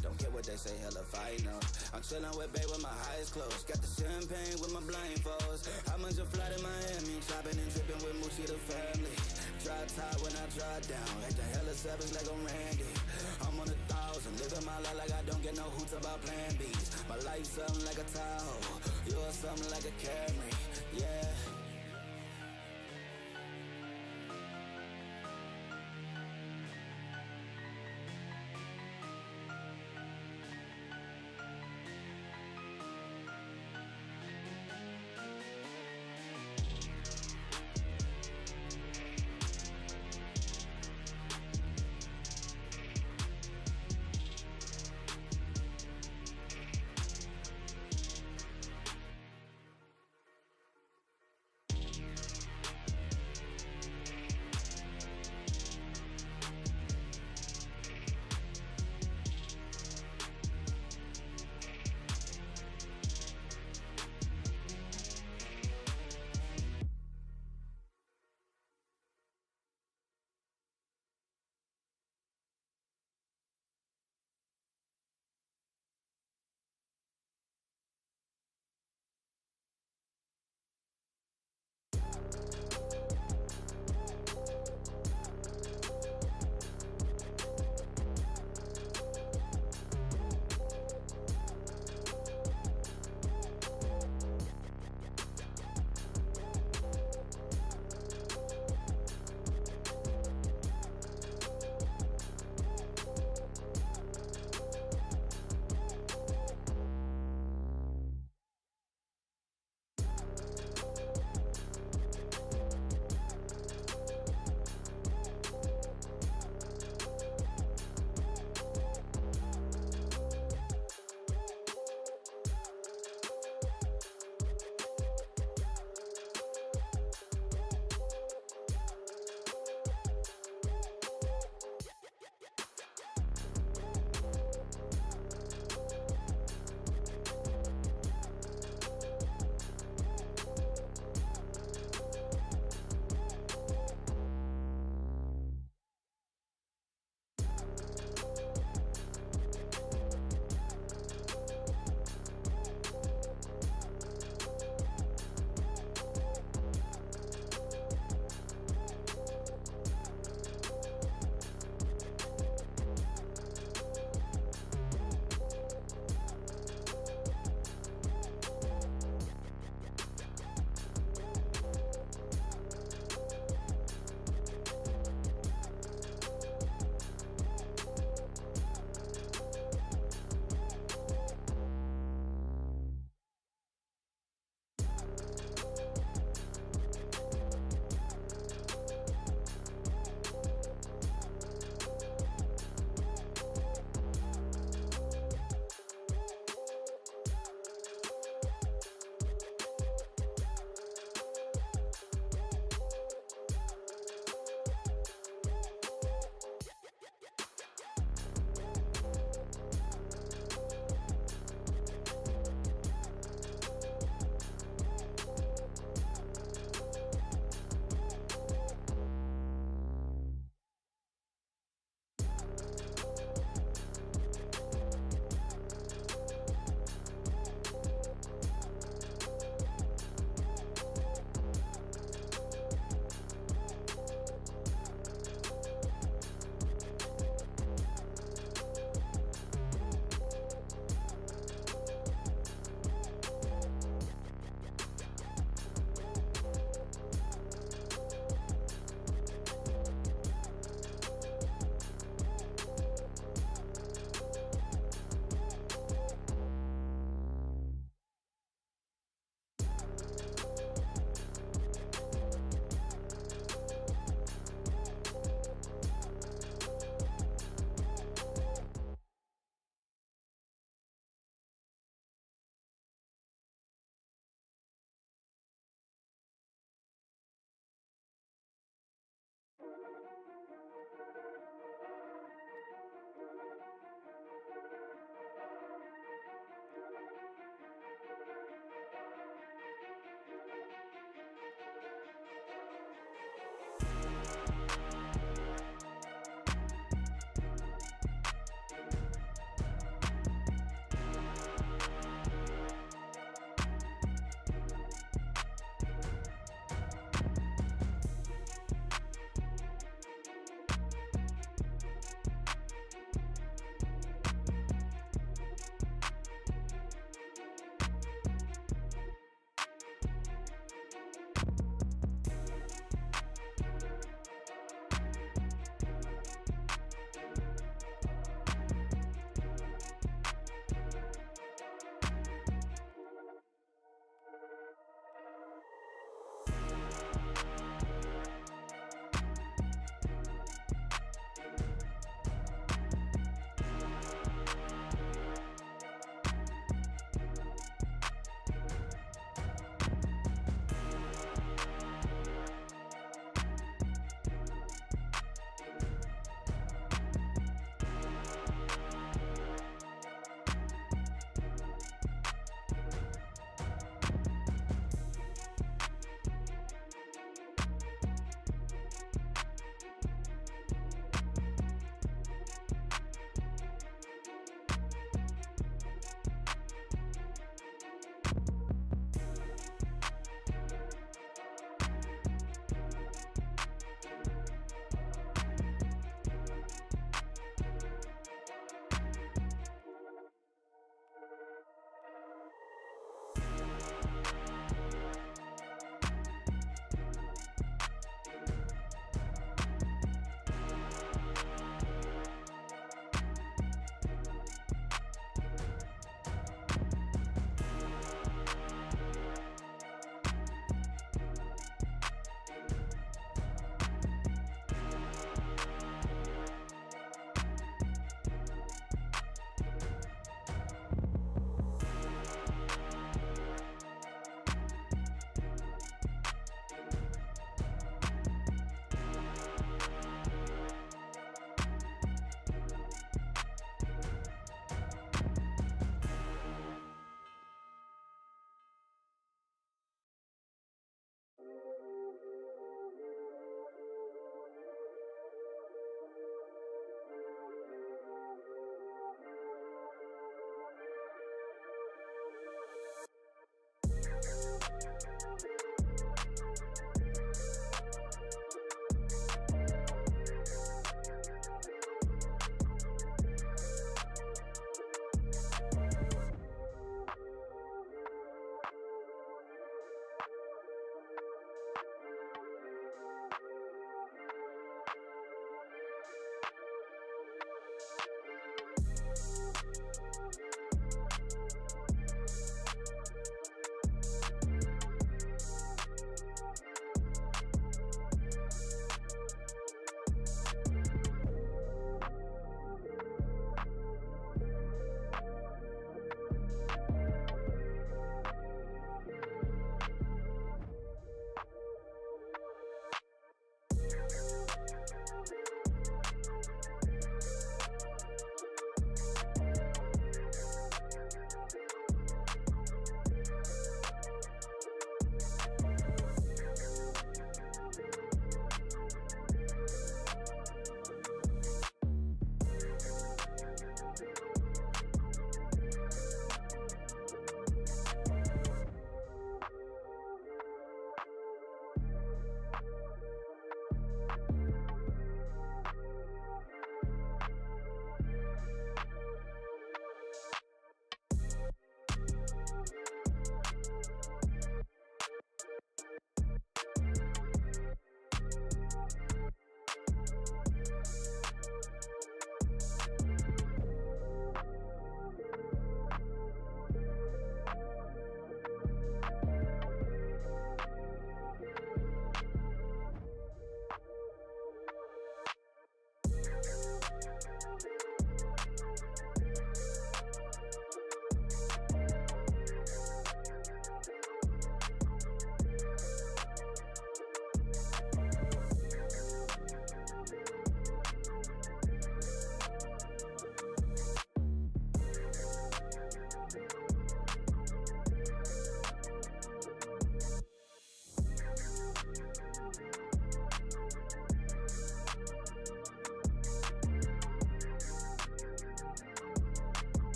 don't care what they say, hella fight, no. I'm chillin' with babe with my eyes closed. Got the champagne with my blindfolds. How much a flight in Miami? Chopping and tripping with Moochie the family. Dry top when I dry down. Acting hella savage like I'm Randy. I'm on 1,000. Living my life like I don't get no hoots about plan B's. My life something like a Tahoe. Yours something like a Camry. Yeah.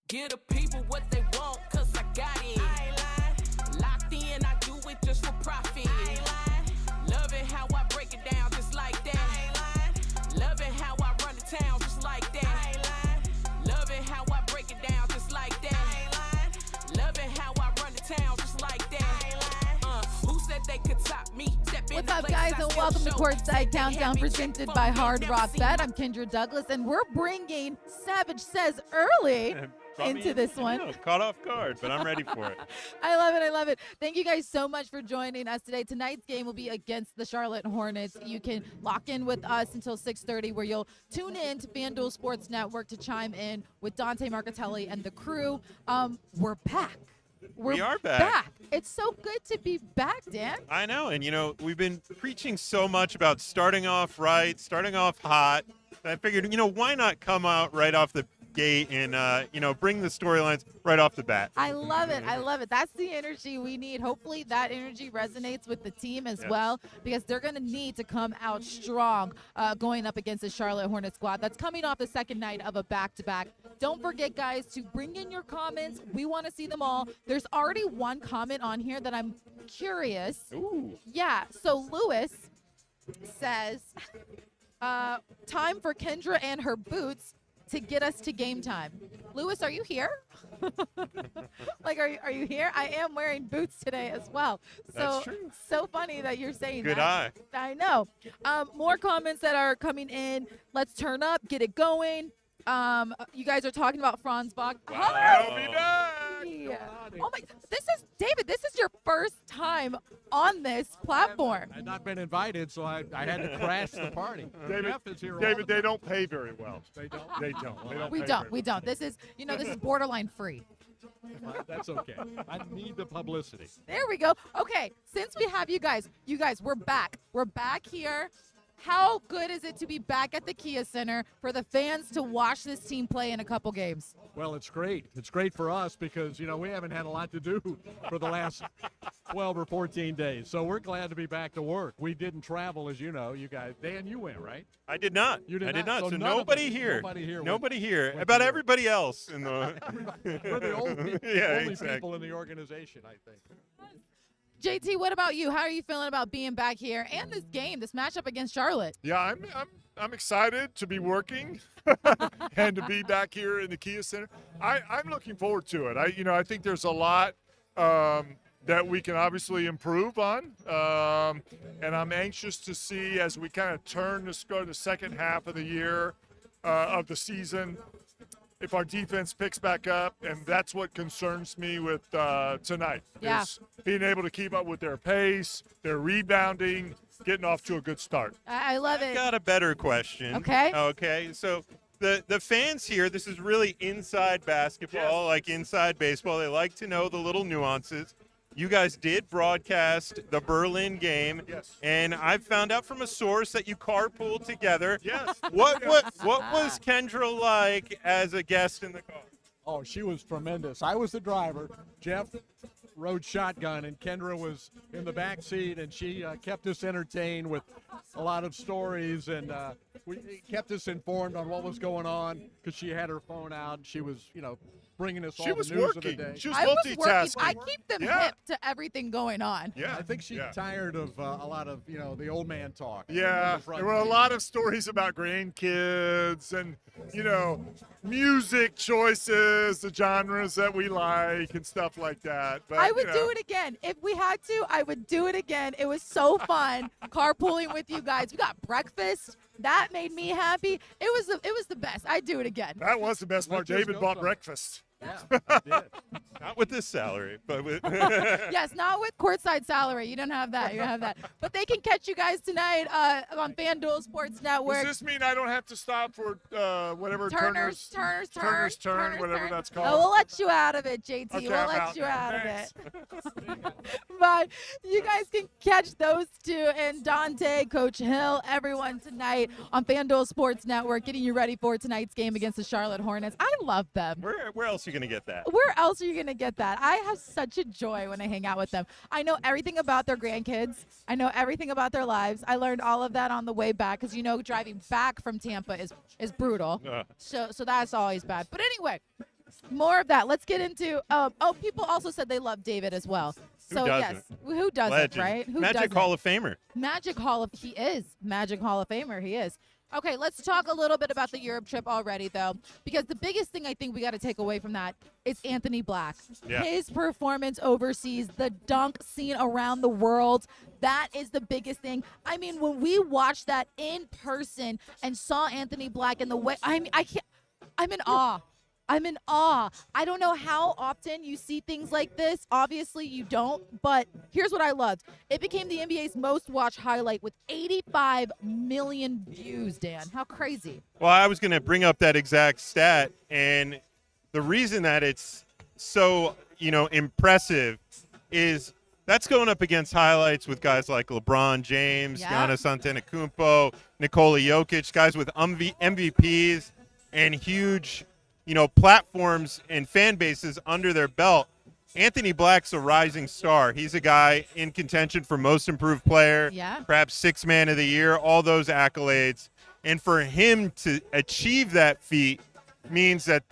Give the people what they want, cause I got it. I ain't lying. Locked in, I do it just for profit. I ain't lying. Love it how I break it down just like that. I ain't lying. Love it how I run the town just like that. I ain't lying. Love it how I break it down just like that. I ain't lying. Love it how I run the town just like that. I ain't lying. Who said they could top me? Step in What's the up, place, guys, I and still welcome to show. Courtside They Countdown, had me presented check by for me, Hard never Rock seen Bet. me. I'm Kendra Douglas, and we're bringing Savage Says Early Brought me into this I one. know, caught off guard, but I'm ready for it. I love it. I love it. Thank you guys so much for joining us today. Tonight's game will be against the Charlotte Hornets. You can lock in with us until 6:30, where you'll tune in to FanDuel Sports Network to chime in with Dante Marcatelli and the crew. We're back. We are back. It's so good to be back, Dan. I know, and we've been preaching so much about starting off right, starting off hot. I figured, why not come out right off the gate and bring the storylines right off the bat. I love it. I love it. That's the energy we need. Hopefully that energy resonates with the team as well, because they're going to need to come out strong going up against the Charlotte Hornets squad that's coming off the second night of a back-to-back. Don't forget, guys, to bring in your comments. We want to see them all. There's already one comment on here that I'm curious. Ooh. Yeah. So Lewis says, time for Kendra and her boots to get us to game time. Lewis, are you here? Like, are you here? I am wearing boots today as well. So, That's true. So funny that you're saying Good that. eye. I know. More comments that are coming in. Let's turn up, get it going. You guys are talking about Franz Wagner. I'll be back. Yeah. Oh my, this is David. This is your first time on this platform. I've not been invited, so I had to crash the party. Jeff is here all David, the they don't pay very well. They don't? They don't. They don't We pay don't. very We don't. This is, this is borderline free. Well, that's okay. I need the publicity. There we go. Okay, since we have you guys, we're back. We're back here. How good is it to be back at the Kia Center for the fans to watch this team play in a couple games? Well, it's great. It's great for us because, we haven't had a lot to do for the last 12 or 14 days. So we're glad to be back to work. We didn't travel, as you know, you guys. Dan, you went, right? I did not. You did I did not. So none of nobody us- here. Nobody here. Nobody here. went About to work. everybody else in the. We're the only Yeah, only exactly. people in the organization, I think. JT, what about you? How are you feeling about being back here and this game, this matchup against Charlotte? Yeah, I'm excited to be working and to be back here in the Kia Center. I'm looking forward to it. I think there's a lot that we can obviously improve on, and I'm anxious to see as we kind of turn to go to the second half of the year of the season, if our defense picks back up, and that's what concerns me with tonight. Yeah. Is being able to keep up with their pace, their rebounding, getting off to a good start. I love it. Got a better question. Okay. Okay. So the fans here, this is really inside basketball, like inside baseball. They like to know the little nuances. You guys did broadcast the Berlin game, Yes. and I found out from a source that you carpooled together. Yes. What was Kendra like as a guest in the car? Oh, she was tremendous. I was the driver. Jeff rode shotgun, and Kendra was in the back seat, and she kept us entertained with a lot of stories, and we kept us informed on what was going on because she had her phone out. And she was, bringing us She all was the news working. of the day. She was I was working. multitasking. I keep them Yeah. hip to everything going on. Yeah. I think she's tired of a lot of, the old man talk. Yeah, in the front there were a seat. lot of stories about grandkids and, music choices, the genres that we like and stuff like that. But, I would do it again. If we had to, I would do it again. It was so fun carpooling with you guys. We got breakfast. That made me happy. It was the best. I'd do it again. That was the best part. Let's just David go bought some. breakfast. Yeah, I did. Not with this salary, but with. Yes, not with courtside salary. You don't have that. You don't have that. But they can catch you guys tonight on FanDuel Sports Network. Does this mean I don't have to stop for whatever Turner's Turn, Turn, whatever Turn. that's called? Oh, we'll let you out of it, JT. Okay, we'll I'm let out you then. out Thanks. of it. But you guys can catch those two and Dante, Coach Hill, everyone tonight on FanDuel Sports Network, getting you ready for tonight's game against the Charlotte Hornets. I love them. Where else are you gonna get that? Where else are you going to get that? I have such a joy when I hang out with them. I know everything about their grandkids. I know everything about their lives. I learned all of that on the way back because, driving back from Tampa is brutal. So that's always bad. But anyway, More of that. Let's get into. People also said they love David as well. So doesn't? yes, who doesn't, Legend. right? Who Magic doesn't? Hall of Famer. He is Magic Hall of Famer. He is. Okay, let's talk a little bit about the Europe trip already, though, because the biggest thing I think we got to take away from that is Anthony Black. Yeah. His performance overseas, the dunk scene around the world, that is the biggest thing. I mean, when we watched that in person and saw Anthony Black in the way, I'm in awe. I'm in awe. I don't know how often you see things like this. Obviously, you don't. But here's what I loved. It became the NBA's most watched highlight with 85 million views, Dan. How crazy. Well, I was going to bring up that exact stat. And the reason that it's so, impressive is that's going up against highlights with guys like LeBron James, Giannis Antetokounmpo, Nikola Jokic, guys with MVPs and huge platforms and fan bases under their belt. Anthony Black's a rising star. He's a guy in contention for most improved player, perhaps sixth man of the year, all those accolades. And for him to achieve that feat means that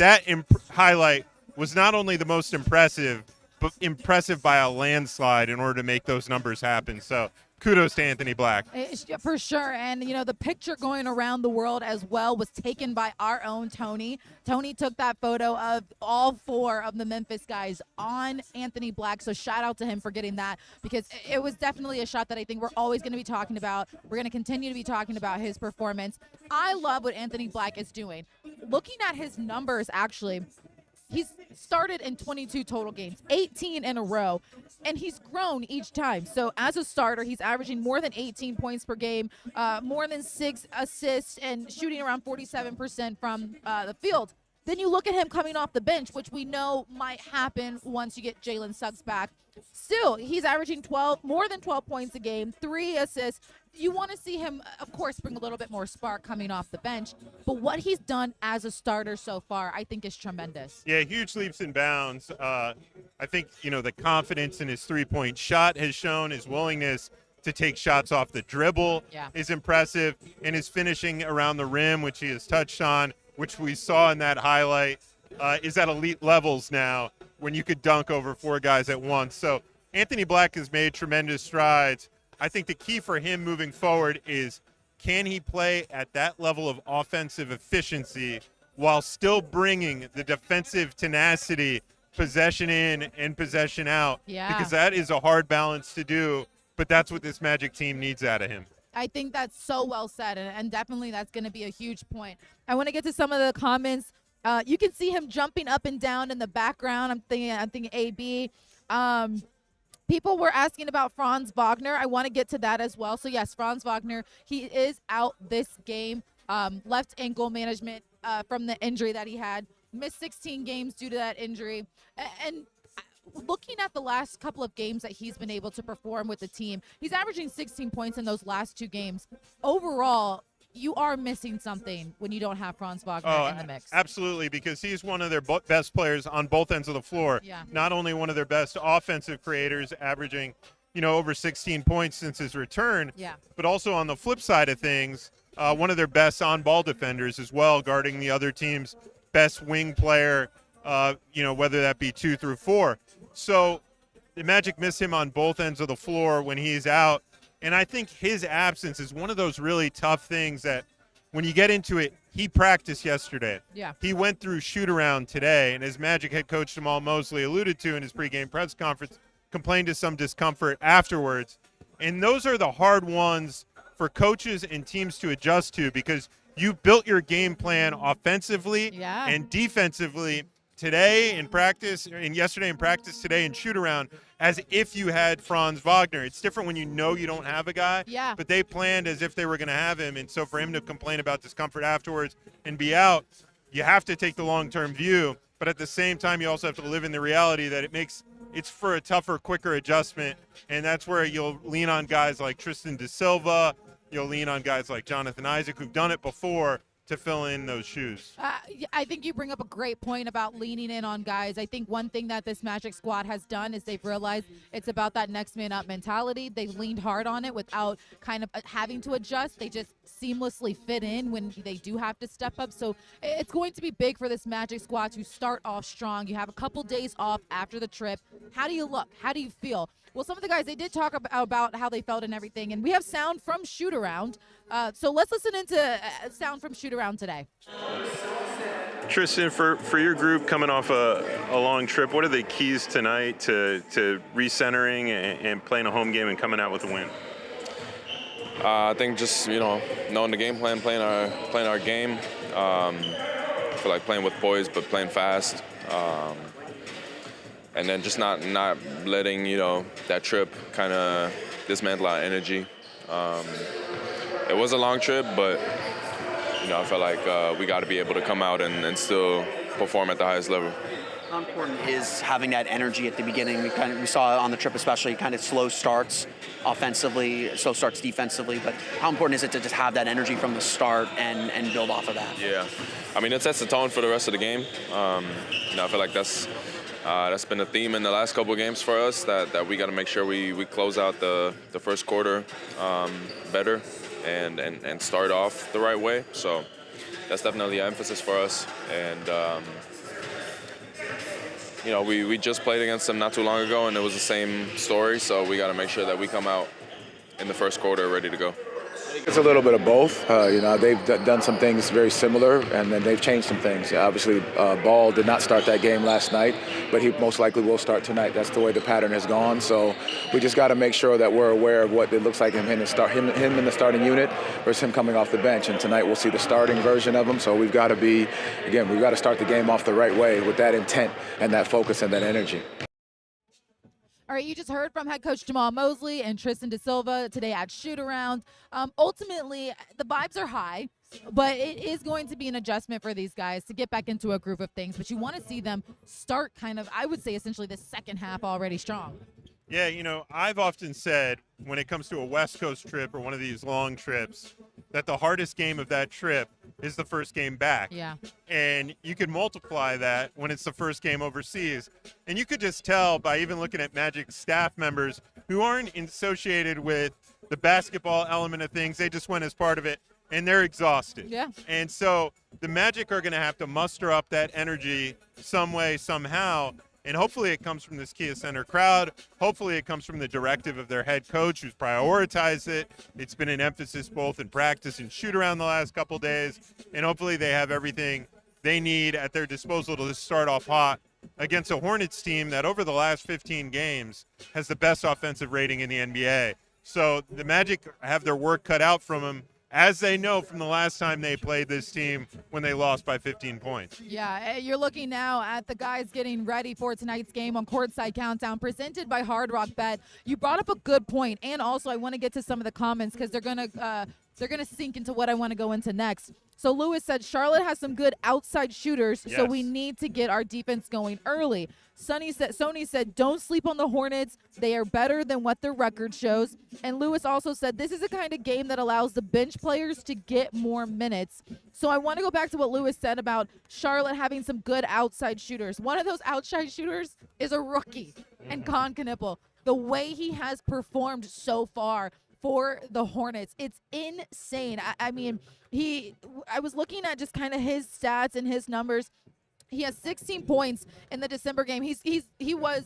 highlight was not only the most impressive, but impressive by a landslide in order to make those numbers happen. So kudos to Anthony Black. For sure. And, the picture going around the world as well was taken by our own Tony. Tony took that photo of all 4 of the Memphis guys on Anthony Black. So shout out to him for getting that, because it was definitely a shot that I think we're always going to be talking about. We're going to continue to be talking about his performance. I love what Anthony Black is doing. Looking at his numbers, actually, he's started in 22 total games, 18 in a row, and he's grown each time. So as a starter, he's averaging more than 18 points per game, more than 6 assists, and shooting around 47% from the field. Then you look at him coming off the bench, which we know might happen once you get Jalen Suggs back. Still, he's averaging more than 12 points a game, 3 assists. You want to see him, of course, bring a little bit more spark coming off the bench. But what he's done as a starter so far, I think, is tremendous. Yeah, huge leaps and bounds. I think, the confidence in his three-point shot has shown, his willingness to take shots off the dribble is impressive, and his finishing around the rim, which he has touched on, which we saw in that highlight, is at elite levels now when you could dunk over 4 guys at once. So Anthony Black has made tremendous strides. I think the key for him moving forward is, can he play at that level of offensive efficiency while still bringing the defensive tenacity, possession in and possession out? Because that is a hard balance to do, but that's what this Magic team needs out of him. I think that's so well said, and definitely that's going to be a huge point. I want to get to some of the comments. You can see him jumping up and down in the background. I'm thinking AB. People were asking about Franz Wagner. I want to get to that as well. So, yes, Franz Wagner, he is out this game. Left ankle management from the injury that he had. Missed 16 games due to that injury. And looking at the last couple of games that he's been able to perform with the team, he's averaging 16 points in those last 2 games. Overall, you are missing something when you don't have Franz Wagner in the mix. Absolutely, because he's one of their best players on both ends of the floor. Not only one of their best offensive creators, averaging, over 16 points since his return, but also on the flip side of things, one of their best on-ball defenders as well, guarding the other team's best wing player, whether that be 2 through 4. So the Magic miss him on both ends of the floor when he's out. And I think his absence is one of those really tough things that when you get into it, he practiced yesterday. He went through shoot-around today, and as Magic head coach Jamal Mosley alluded to in his pregame press conference, complained of some discomfort afterwards. And those are the hard ones for coaches and teams to adjust to, because you built your game plan offensively and defensively today in practice, and yesterday in practice, today in shoot-around, as if you had Franz Wagner. It's different when you know you don't have a guy, but they planned as if they were going to have him. And so for him to complain about discomfort afterwards and be out, you have to take the long-term view. But at the same time, you also have to live in the reality that it's for a tougher, quicker adjustment. And that's where you'll lean on guys like Tristan Da Silva. You'll lean on guys like Jonathan Isaac, who've done it before. to fill in those shoes. I think you bring up a great point about leaning in on guys. I think one thing that this Magic squad has done is they've realized it's about that next man up mentality. They've leaned hard on it without kind of having to adjust. They just seamlessly fit in when they do have to step up. So it's going to be big for this Magic squad to start off strong. You have a couple days off after the trip. How do you look? How do you feel? Well, some of the guys, they did talk about how they felt and everything, and we have sound from shoot-around. So let's listen into sound from shoot-around today. Tristan, for your group coming off a long trip, what are the keys tonight to recentering and playing a home game and coming out with a win? I think just, knowing the game plan, playing our game. I feel like playing with boys, but playing fast. And then just not letting, that trip kind of dismantle our energy. It was a long trip, but, I felt like we got to be able to come out and still perform at the highest level. How important is having that energy at the beginning? We saw on the trip especially kind of slow starts offensively, slow starts defensively, but how important is it to just have that energy from the start and build off of that? Yeah, I mean, it sets the tone for the rest of the game. I feel like that's been a theme in the last couple of games for us, that we got to make sure we close out the first quarter better and start off the right way. So that's definitely an emphasis for us. And, we just played against them not too long ago, and it was the same story. So we got to make sure that we come out in the first quarter ready to go. It's a little bit of both. They've done some things very similar, and then they've changed some things. Obviously, Ball did not start that game last night, but he most likely will start tonight. That's the way the pattern has gone. So we just got to make sure that we're aware of what it looks like him in the starting unit versus him coming off the bench. And tonight we'll see the starting version of him. So we've got to start the game off the right way with that intent and that focus and that energy. All right, you just heard from head coach Jamal Mosley and Tristan Da Silva today at shoot-around. Ultimately, the vibes are high, but it is going to be an adjustment for these guys to get back into a groove of things. But you want to see them start kind of, I would say, essentially the second half already strong. Yeah, I've often said when it comes to a West Coast trip or one of these long trips that the hardest game of that trip is the first game back. Yeah. And you could multiply that when it's the first game overseas. And you could just tell by even looking at Magic staff members who aren't associated with the basketball element of things. They just went as part of it, and they're exhausted. Yeah. And so the Magic are going to have to muster up that energy some way, somehow. And hopefully it comes from this Kia Center crowd. Hopefully it comes from the directive of their head coach who's prioritized it. It's been an emphasis both in practice and shoot around the last couple days. And hopefully they have everything they need at their disposal to start off hot against a Hornets team that over the last 15 games has the best offensive rating in the NBA. So the Magic have their work cut out from them, as they know from the last time they played this team when they lost by 15 points. Yeah, you're looking now at the guys getting ready for tonight's game on Courtside Countdown, presented by Hard Rock Bet. You brought up a good point, and also I want to get to some of the comments because they're gonna sink into what I want to go into next. So Lewis said Charlotte has some good outside shooters, so we need to get our defense going early. Sony said, don't sleep on the Hornets. They are better than what their record shows. And Lewis also said, this is a kind of game that allows the bench players to get more minutes. So I want to go back to what Lewis said about Charlotte having some good outside shooters. One of those outside shooters is a rookie, and Con Knippel. The way he has performed so far for the Hornets, it's insane. I mean, I was looking at just kind of his stats and his numbers. He has 16 points in the December game. He was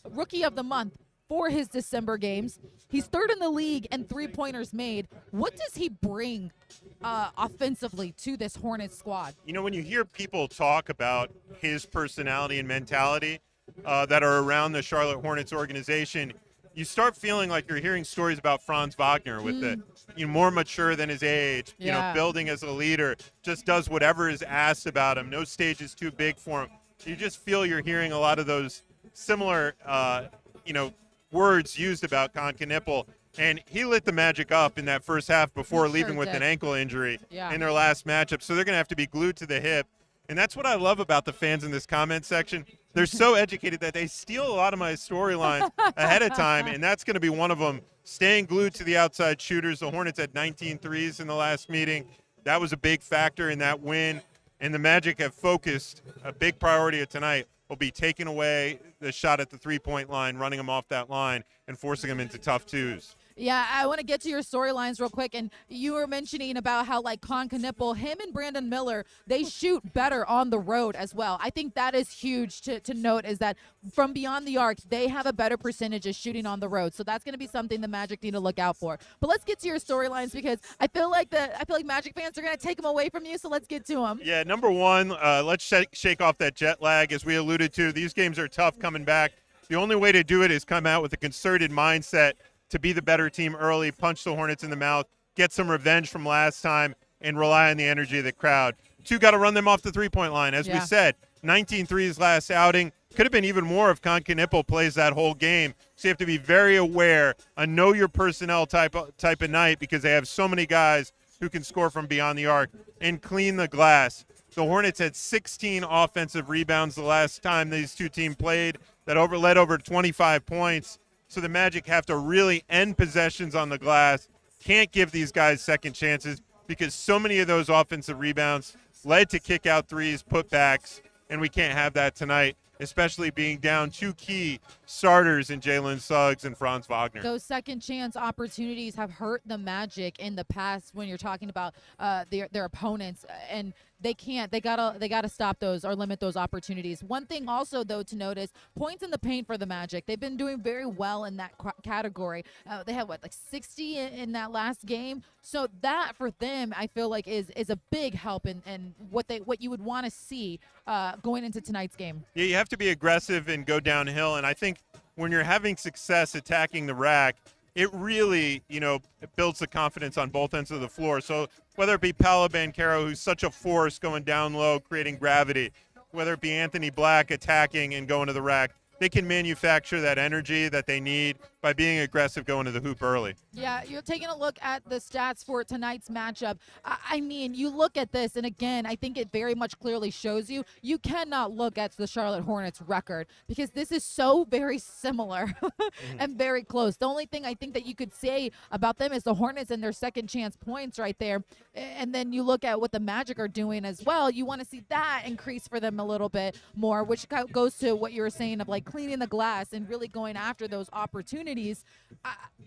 Rookie of the Month for his December games. He's third in the league in three-pointers made. What does he bring offensively to this Hornets squad? When you hear people talk about his personality and mentality that are around the Charlotte Hornets organization, you start feeling like you're hearing stories about Franz Wagner with the more mature than his age, building as a leader, just does whatever is asked about him. No stage is too big for him. You just feel you're hearing a lot of those similar, words used about Con Knippel. And he lit the Magic up in that first half before leaving with an ankle injury in their last matchup. So they're going to have to be glued to the hip. And that's what I love about the fans in this comment section. They're so educated that they steal a lot of my storylines ahead of time, and that's going to be one of them. Staying glued to the outside shooters. The Hornets had 19 threes in the last meeting. That was a big factor in that win. And the Magic have focused. A big priority of tonight will be taking away the shot at the three-point line, running them off that line, and forcing them into tough twos. Yeah, I want to get to your storylines real quick. And you were mentioning about how, like, Con Knipple, him and Brandon Miller, they shoot better on the road as well. I think that is huge to note, is that from beyond the arc, they have a better percentage of shooting on the road. So that's going to be something the Magic need to look out for. But let's get to your storylines, because I feel like Magic fans are going to take them away from you. So let's get to them. Yeah, number one, let's shake off that jet lag. As we alluded to, these games are tough coming back. The only way to do it is come out with a concerted mindset to be the better team early, punch the Hornets in the mouth, get some revenge from last time, and rely on the energy of the crowd. Two, got to run them off the three-point line. As we said, 19 threes last outing. Could have been even more if Con Knipple plays that whole game. So you have to be very aware, a know-your-personnel type of night, because they have so many guys who can score from beyond the arc and clean the glass. The Hornets had 16 offensive rebounds the last time these two teams played that led over 25 points. So the Magic have to really end possessions on the glass. Can't give these guys second chances, because so many of those offensive rebounds led to kick-out threes, putbacks, and we can't have that tonight, especially being down two key starters in Jalen Suggs and Franz Wagner. Those second chance opportunities have hurt the Magic in the past when you're talking about their opponents, and they can't. They gotta stop those or limit those opportunities. One thing also, though, to notice, points in the paint for the Magic. They've been doing very well in that category. They had like 60 in that last game. So that for them, I feel like is a big help in what you would want to see going into tonight's game. Yeah, you have to be aggressive and go downhill. And I think when you're having success attacking the rack, it really, it builds the confidence on both ends of the floor. So whether it be Paolo Banchero, who's such a force going down low, creating gravity, whether it be Anthony Black attacking and going to the rack, they can manufacture that energy that they need by being aggressive going to the hoop early. Yeah, you're taking a look at the stats for tonight's matchup. I mean, you look at this, and again, I think it very much clearly shows you cannot look at the Charlotte Hornets record, because this is so very similar and very close. The only thing I think that you could say about them is the Hornets and their second chance points right there. And then you look at what the Magic are doing as well. You want to see that increase for them a little bit more, which goes to what you were saying of like cleaning the glass and really going after those opportunities.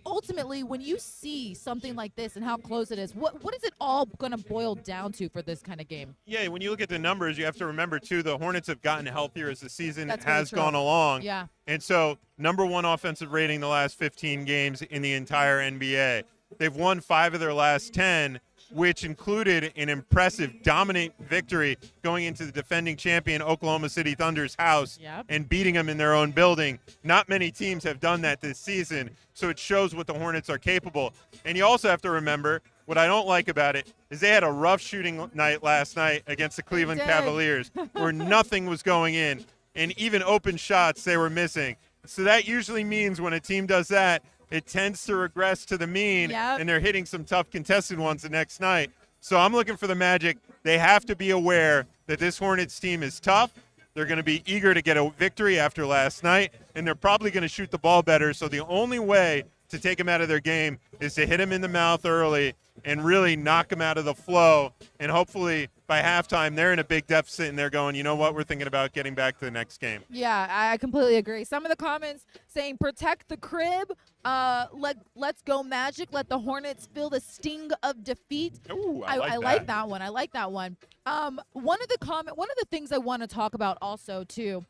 Ultimately, when you see something like this and how close it is, what is it all going to boil down to for this kind of game? Yeah, when you look at the numbers, you have to remember, too, the Hornets have gotten healthier as the season has true. gone along. Yeah. And so, number one offensive rating the last 15 games in the entire NBA. They've won 5 of their last 10, which included an impressive, dominant victory going into the defending champion Oklahoma City Thunder's house and beating them in their own building. Not many teams have done that this season, so it shows what the Hornets are capable. And you also have to remember, what I don't like about it is they had a rough shooting night last night against the Cleveland Cavaliers where nothing was going in, and even open shots they were missing. So that usually means when a team does that, it tends to regress to the mean, and they're hitting some tough contested ones the next night. So I'm looking for the Magic. They have to be aware that this Hornets team is tough. They're going to be eager to get a victory after last night, and they're probably going to shoot the ball better. So the only way to take them out of their game is to hit them in the mouth early and really knock them out of the flow. And hopefully by halftime, they're in a big deficit and they're going, you know what, we're thinking about getting back to the next game. Yeah, I completely agree. Some of the comments saying protect the crib, let's go Magic, let the Hornets feel the sting of defeat. Ooh, I like that one. I like that one. One of the things I want to talk about also too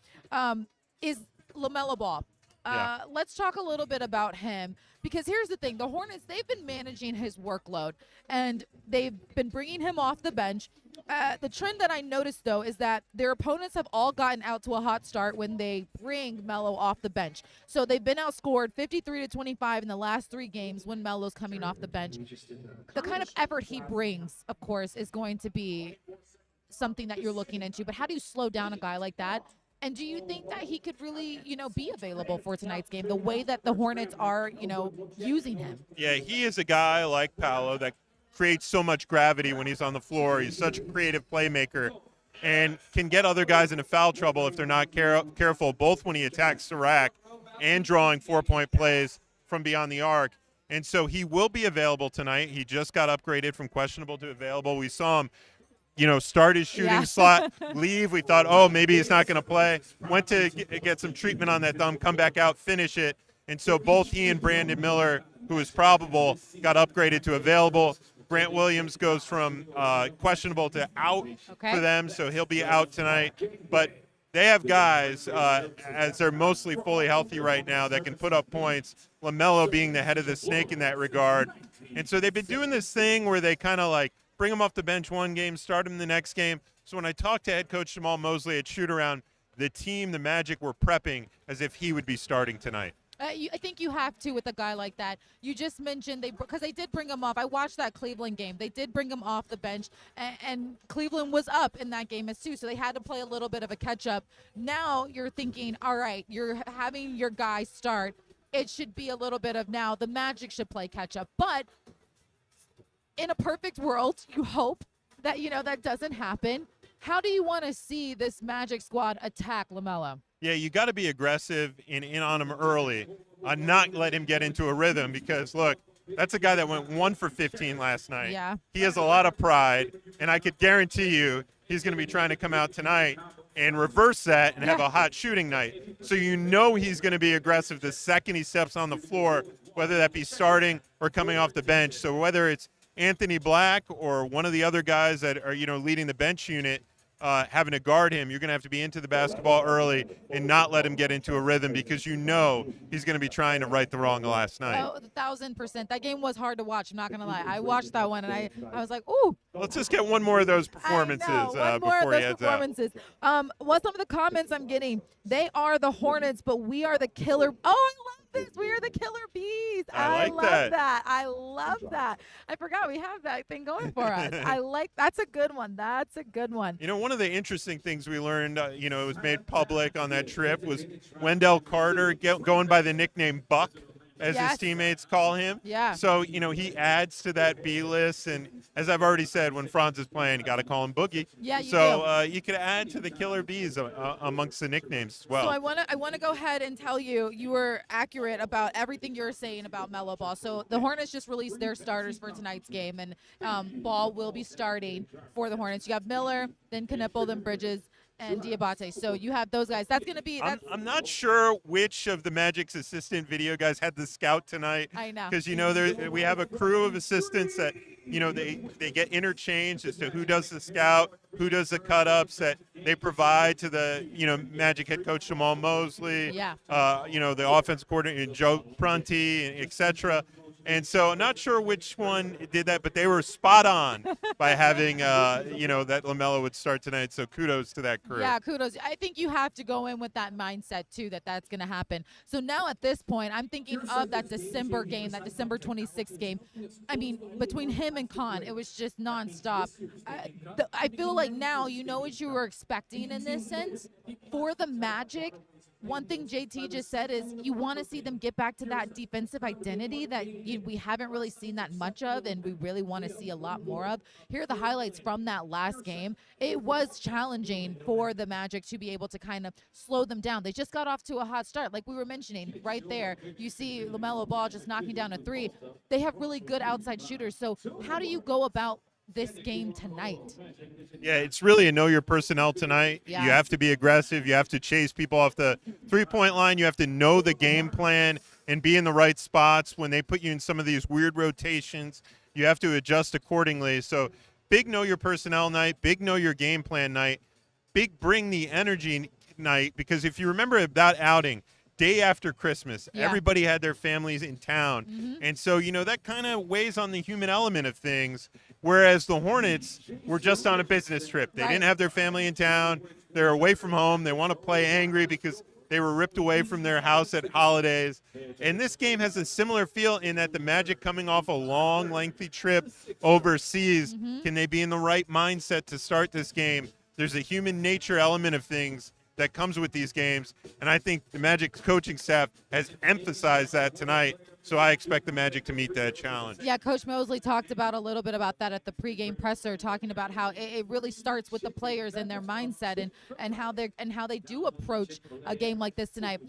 is LaMelo Ball. Let's talk a little bit about him, because here's the thing. The Hornets, they've been managing his workload, and they've been bringing him off the bench. The trend that I noticed, though, is that their opponents have all gotten out to a hot start when they bring Melo off the bench. So they've been outscored 53-25 in the last 3 games when Melo's coming off the bench. The kind of effort he brings, of course, is going to be something that you're looking into. But how do you slow down a guy like that? And do you think that he could really, be available for tonight's game, the way that the Hornets are, using him? Yeah, he is a guy like Paolo that creates so much gravity when he's on the floor. He's such a creative playmaker and can get other guys into foul trouble if they're not careful, both when he attacks the rack and drawing 4-point plays from beyond the arc. And so he will be available tonight. He just got upgraded from questionable to available. We saw him, start his shooting slot, leave. We thought, oh, maybe he's not going to play. Went to get some treatment on that thumb, come back out, finish it. And so both he and Brandon Miller, who is probable, got upgraded to available. Grant Williams goes from questionable to out for them, so he'll be out tonight. But they have guys, as they're mostly fully healthy right now, that can put up points. LaMelo being the head of the snake in that regard. And so they've been doing this thing where they kind of like bring him off the bench one game, start him the next game. So when I talked to head coach Jamal Mosley at shoot-around, the team, the Magic, were prepping as if he would be starting tonight. I think you have to with a guy like that. You just mentioned because they did bring him off. I watched that Cleveland game. They did bring him off the bench, and Cleveland was up in that game as too, so they had to play a little bit of a catch-up. Now you're thinking, all right, you're having your guy start. It should be a little bit of now the Magic should play catch-up. But in a perfect world, you hope that, that doesn't happen. How do you want to see this Magic squad attack LaMelo? Yeah, you got to be aggressive and in on him early, not let him get into a rhythm because, look, that's a guy that went 1 for 15 last night. Yeah. He has a lot of pride, and I could guarantee you he's going to be trying to come out tonight and reverse that and have a hot shooting night. So he's going to be aggressive the second he steps on the floor, whether that be starting or coming off the bench. So whether it's Anthony Black or one of the other guys that are, leading the bench unit, having to guard him, you're going to have to be into the basketball early and not let him get into a rhythm because he's going to be trying to right the wrong last night. Oh, 1,000%. That game was hard to watch, I'm not going to lie. I watched that one, and I was like, ooh. Let's just get one more of those performances before he heads out. What's some of the comments I'm getting? They are the Hornets, but we are the killer. Oh, I love this. We are the killer bees. I love that. I love that. I forgot we have that thing going for us. That's a good one. That's a good one. One of the interesting things we learned, it was made public on that trip, was Wendell Carter going by the nickname Buck, as his teammates call him. Yeah. So, he adds to that B list. And as I've already said, when Franz is playing, you got to call him Boogie. Yeah, you so you could add to the killer bees amongst the nicknames as well. So I want to go ahead and tell you were accurate about everything you were saying about Melo Ball. So the Hornets just released their starters for tonight's game, and Ball will be starting for the Hornets. You have Miller, then Knipple, then Bridges, and Diabate. So you have those guys. That's going to be. I'm not sure which of the Magic's assistant video guys had the scout tonight. I know. Because we have a crew of assistants that they get interchanged as to who does the scout, who does the cut ups that they provide to the Magic head coach Jamal Mosley. Yeah. The offensive coordinator Joe Prunty, etc. And so I'm not sure which one did that, but they were spot on by having, that LaMelo would start tonight. So kudos to that crew. Yeah, kudos. I think you have to go in with that mindset, too, that's going to happen. So now at this point, I'm thinking of that December game, that December 26th game. I mean, between him and Khan, it was just nonstop. I feel like now you know what you were expecting in this sense. For the Magic, one thing JT just said is you want to see them get back to that defensive identity that we haven't really seen that much of, and we really want to see a lot more of. Here are the highlights from that last game. It was challenging for the Magic to be able to kind of slow them down. They just got off to a hot start. Like we were mentioning right there, you see LaMelo Ball just knocking down a three. They have really good outside shooters. So how do you go about this game tonight? Yeah, it's really a know your personnel tonight. Yeah. You have to be aggressive. You have to chase people off the three-point line. You have to know the game plan and be in the right spots. When they put you in some of these weird rotations, you have to adjust accordingly. So big know your personnel night, big know your game plan night, big bring the energy night, because if you remember that outing, day after Christmas, everybody had their families in town. Mm-hmm. And so, that kind of weighs on the human element of things, whereas the Hornets were just on a business trip. They didn't have their family in town. They're away from home. They want to play angry because they were ripped away from their house at holidays. And this game has a similar feel in that the Magic, coming off a long, lengthy trip overseas, can they be in the right mindset to start this game? There's a human nature element of things that comes with these games, and I think the Magic's coaching staff has emphasized that tonight. So I expect the Magic to meet that challenge. Yeah, Coach Mosley talked about a little bit about that at the pregame presser, talking about how it really starts with the players and their mindset and how they do approach a game like this tonight.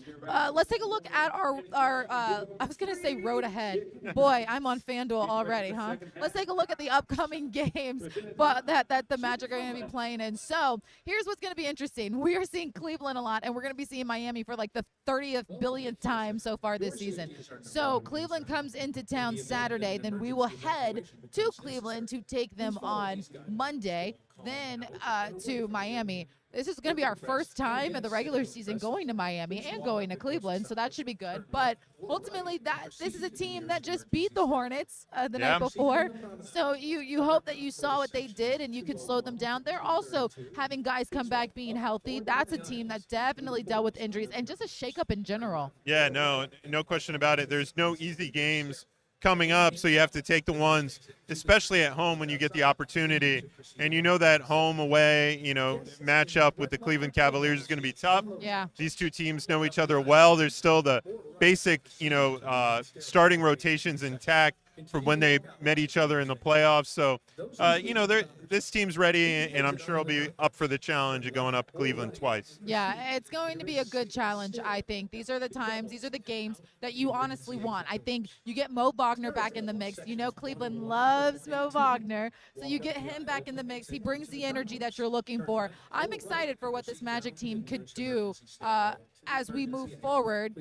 Let's take a look at our I was gonna say road ahead. Boy, I'm on FanDuel already, huh? Let's take a look at the upcoming games, but that the Magic are gonna be playing in. So here's what's gonna be interesting. We are seeing Cleveland a lot, and we're gonna be seeing Miami for like the 30th billionth time so far this season. So Cleveland comes into town Saturday, then we will head to Cleveland to take them on Monday, then to Miami. This is going to be our first time in the regular season going to Miami and going to Cleveland, so that should be good. But ultimately, this is a team that just beat the Hornets the night before. So you hope that you saw what they did and you could slow them down. They're also having guys come back being healthy. That's a team that definitely dealt with injuries and just a shakeup in general. Yeah, no question about it. There's no easy games coming up, so you have to take the ones, especially at home when you get the opportunity. And you know that home away, matchup with the Cleveland Cavaliers is going to be tough. Yeah. These two teams know each other well. There's still the basic, starting rotations intact from when they met each other in the playoffs. So, this team's ready, and I'm sure it'll be up for the challenge of going up Cleveland twice. Yeah, it's going to be a good challenge, I think. These are the times, these are the games that you honestly want. I think you get Mo Wagner back in the mix. Cleveland loves Mo Wagner, so you get him back in the mix. He brings the energy that you're looking for. I'm excited for what this Magic team could do as we move forward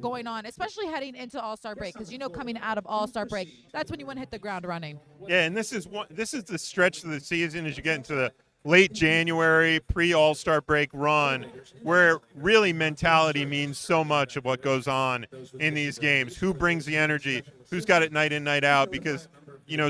going on, especially heading into All-Star break, because coming out of All-Star break, that's when you want to hit the ground running. Yeah, and this is the stretch of the season as you get into the late January pre-All-Star break run, where really mentality means so much of what goes on in these games. Who brings the energy? Who's got it night in, night out? Because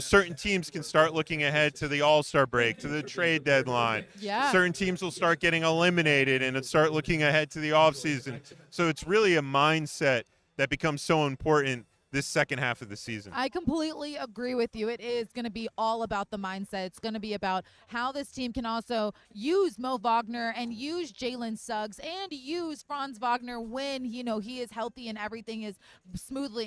certain teams can start looking ahead to the All-Star break, to the trade deadline. Yeah. Certain teams will start getting eliminated and start looking ahead to the offseason. So it's really a mindset that becomes so important this second half of the season. I completely agree with you. It is going to be all about the mindset. It's going to be about how this team can also use Mo Wagner and use Jalen Suggs and use Franz Wagner when, he is healthy and everything is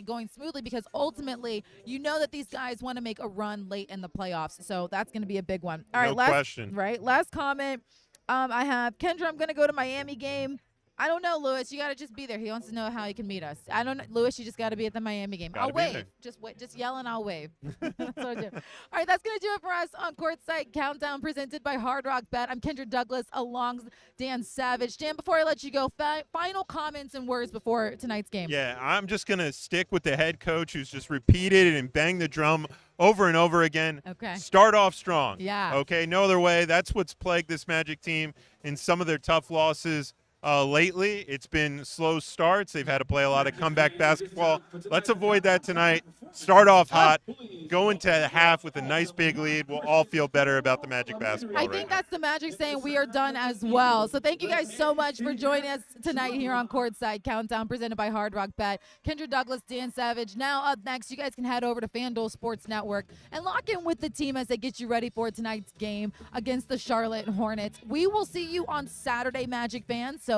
going smoothly, because ultimately, that these guys want to make a run late in the playoffs. So that's going to be a big one. All right, no question. Right. Last comment. I have Kendra, I'm going to go to Miami game. I don't know, Lewis. You got to just be there. He wants to know how he can meet us. I don't know. Lewis, you just got to be at the Miami game. I'll wave. Just wait. Just yell and I'll wave. That's what I do. All right, that's going to do it for us on Courtside Countdown presented by Hard Rock Bet. I'm Kendra Douglas along Dan Savage. Dan, before I let you go, final comments and words before tonight's game. Yeah, I'm just going to stick with the head coach who's just repeated and banged the drum over and over again. Okay. Start off strong. Yeah. Okay, no other way. That's what's plagued this Magic team in some of their tough losses. Lately, it's been slow starts. They've had to play a lot of comeback basketball. Let's avoid that tonight. Start off hot. Go into the half with a nice big lead. We'll all feel better about the Magic basketball. I think that's the Magic saying we are done as well. So thank you guys so much for joining us tonight here on Courtside Countdown presented by Hard Rock Bet. Kendra Douglas, Dan Savage. Now up next, you guys can head over to FanDuel Sports Network and lock in with the team as they get you ready for tonight's game against the Charlotte Hornets. We will see you on Saturday, Magic fans. So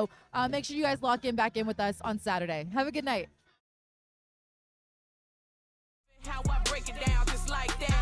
make sure you guys lock in back in with us on Saturday. Have a good night. How I break it down just like that.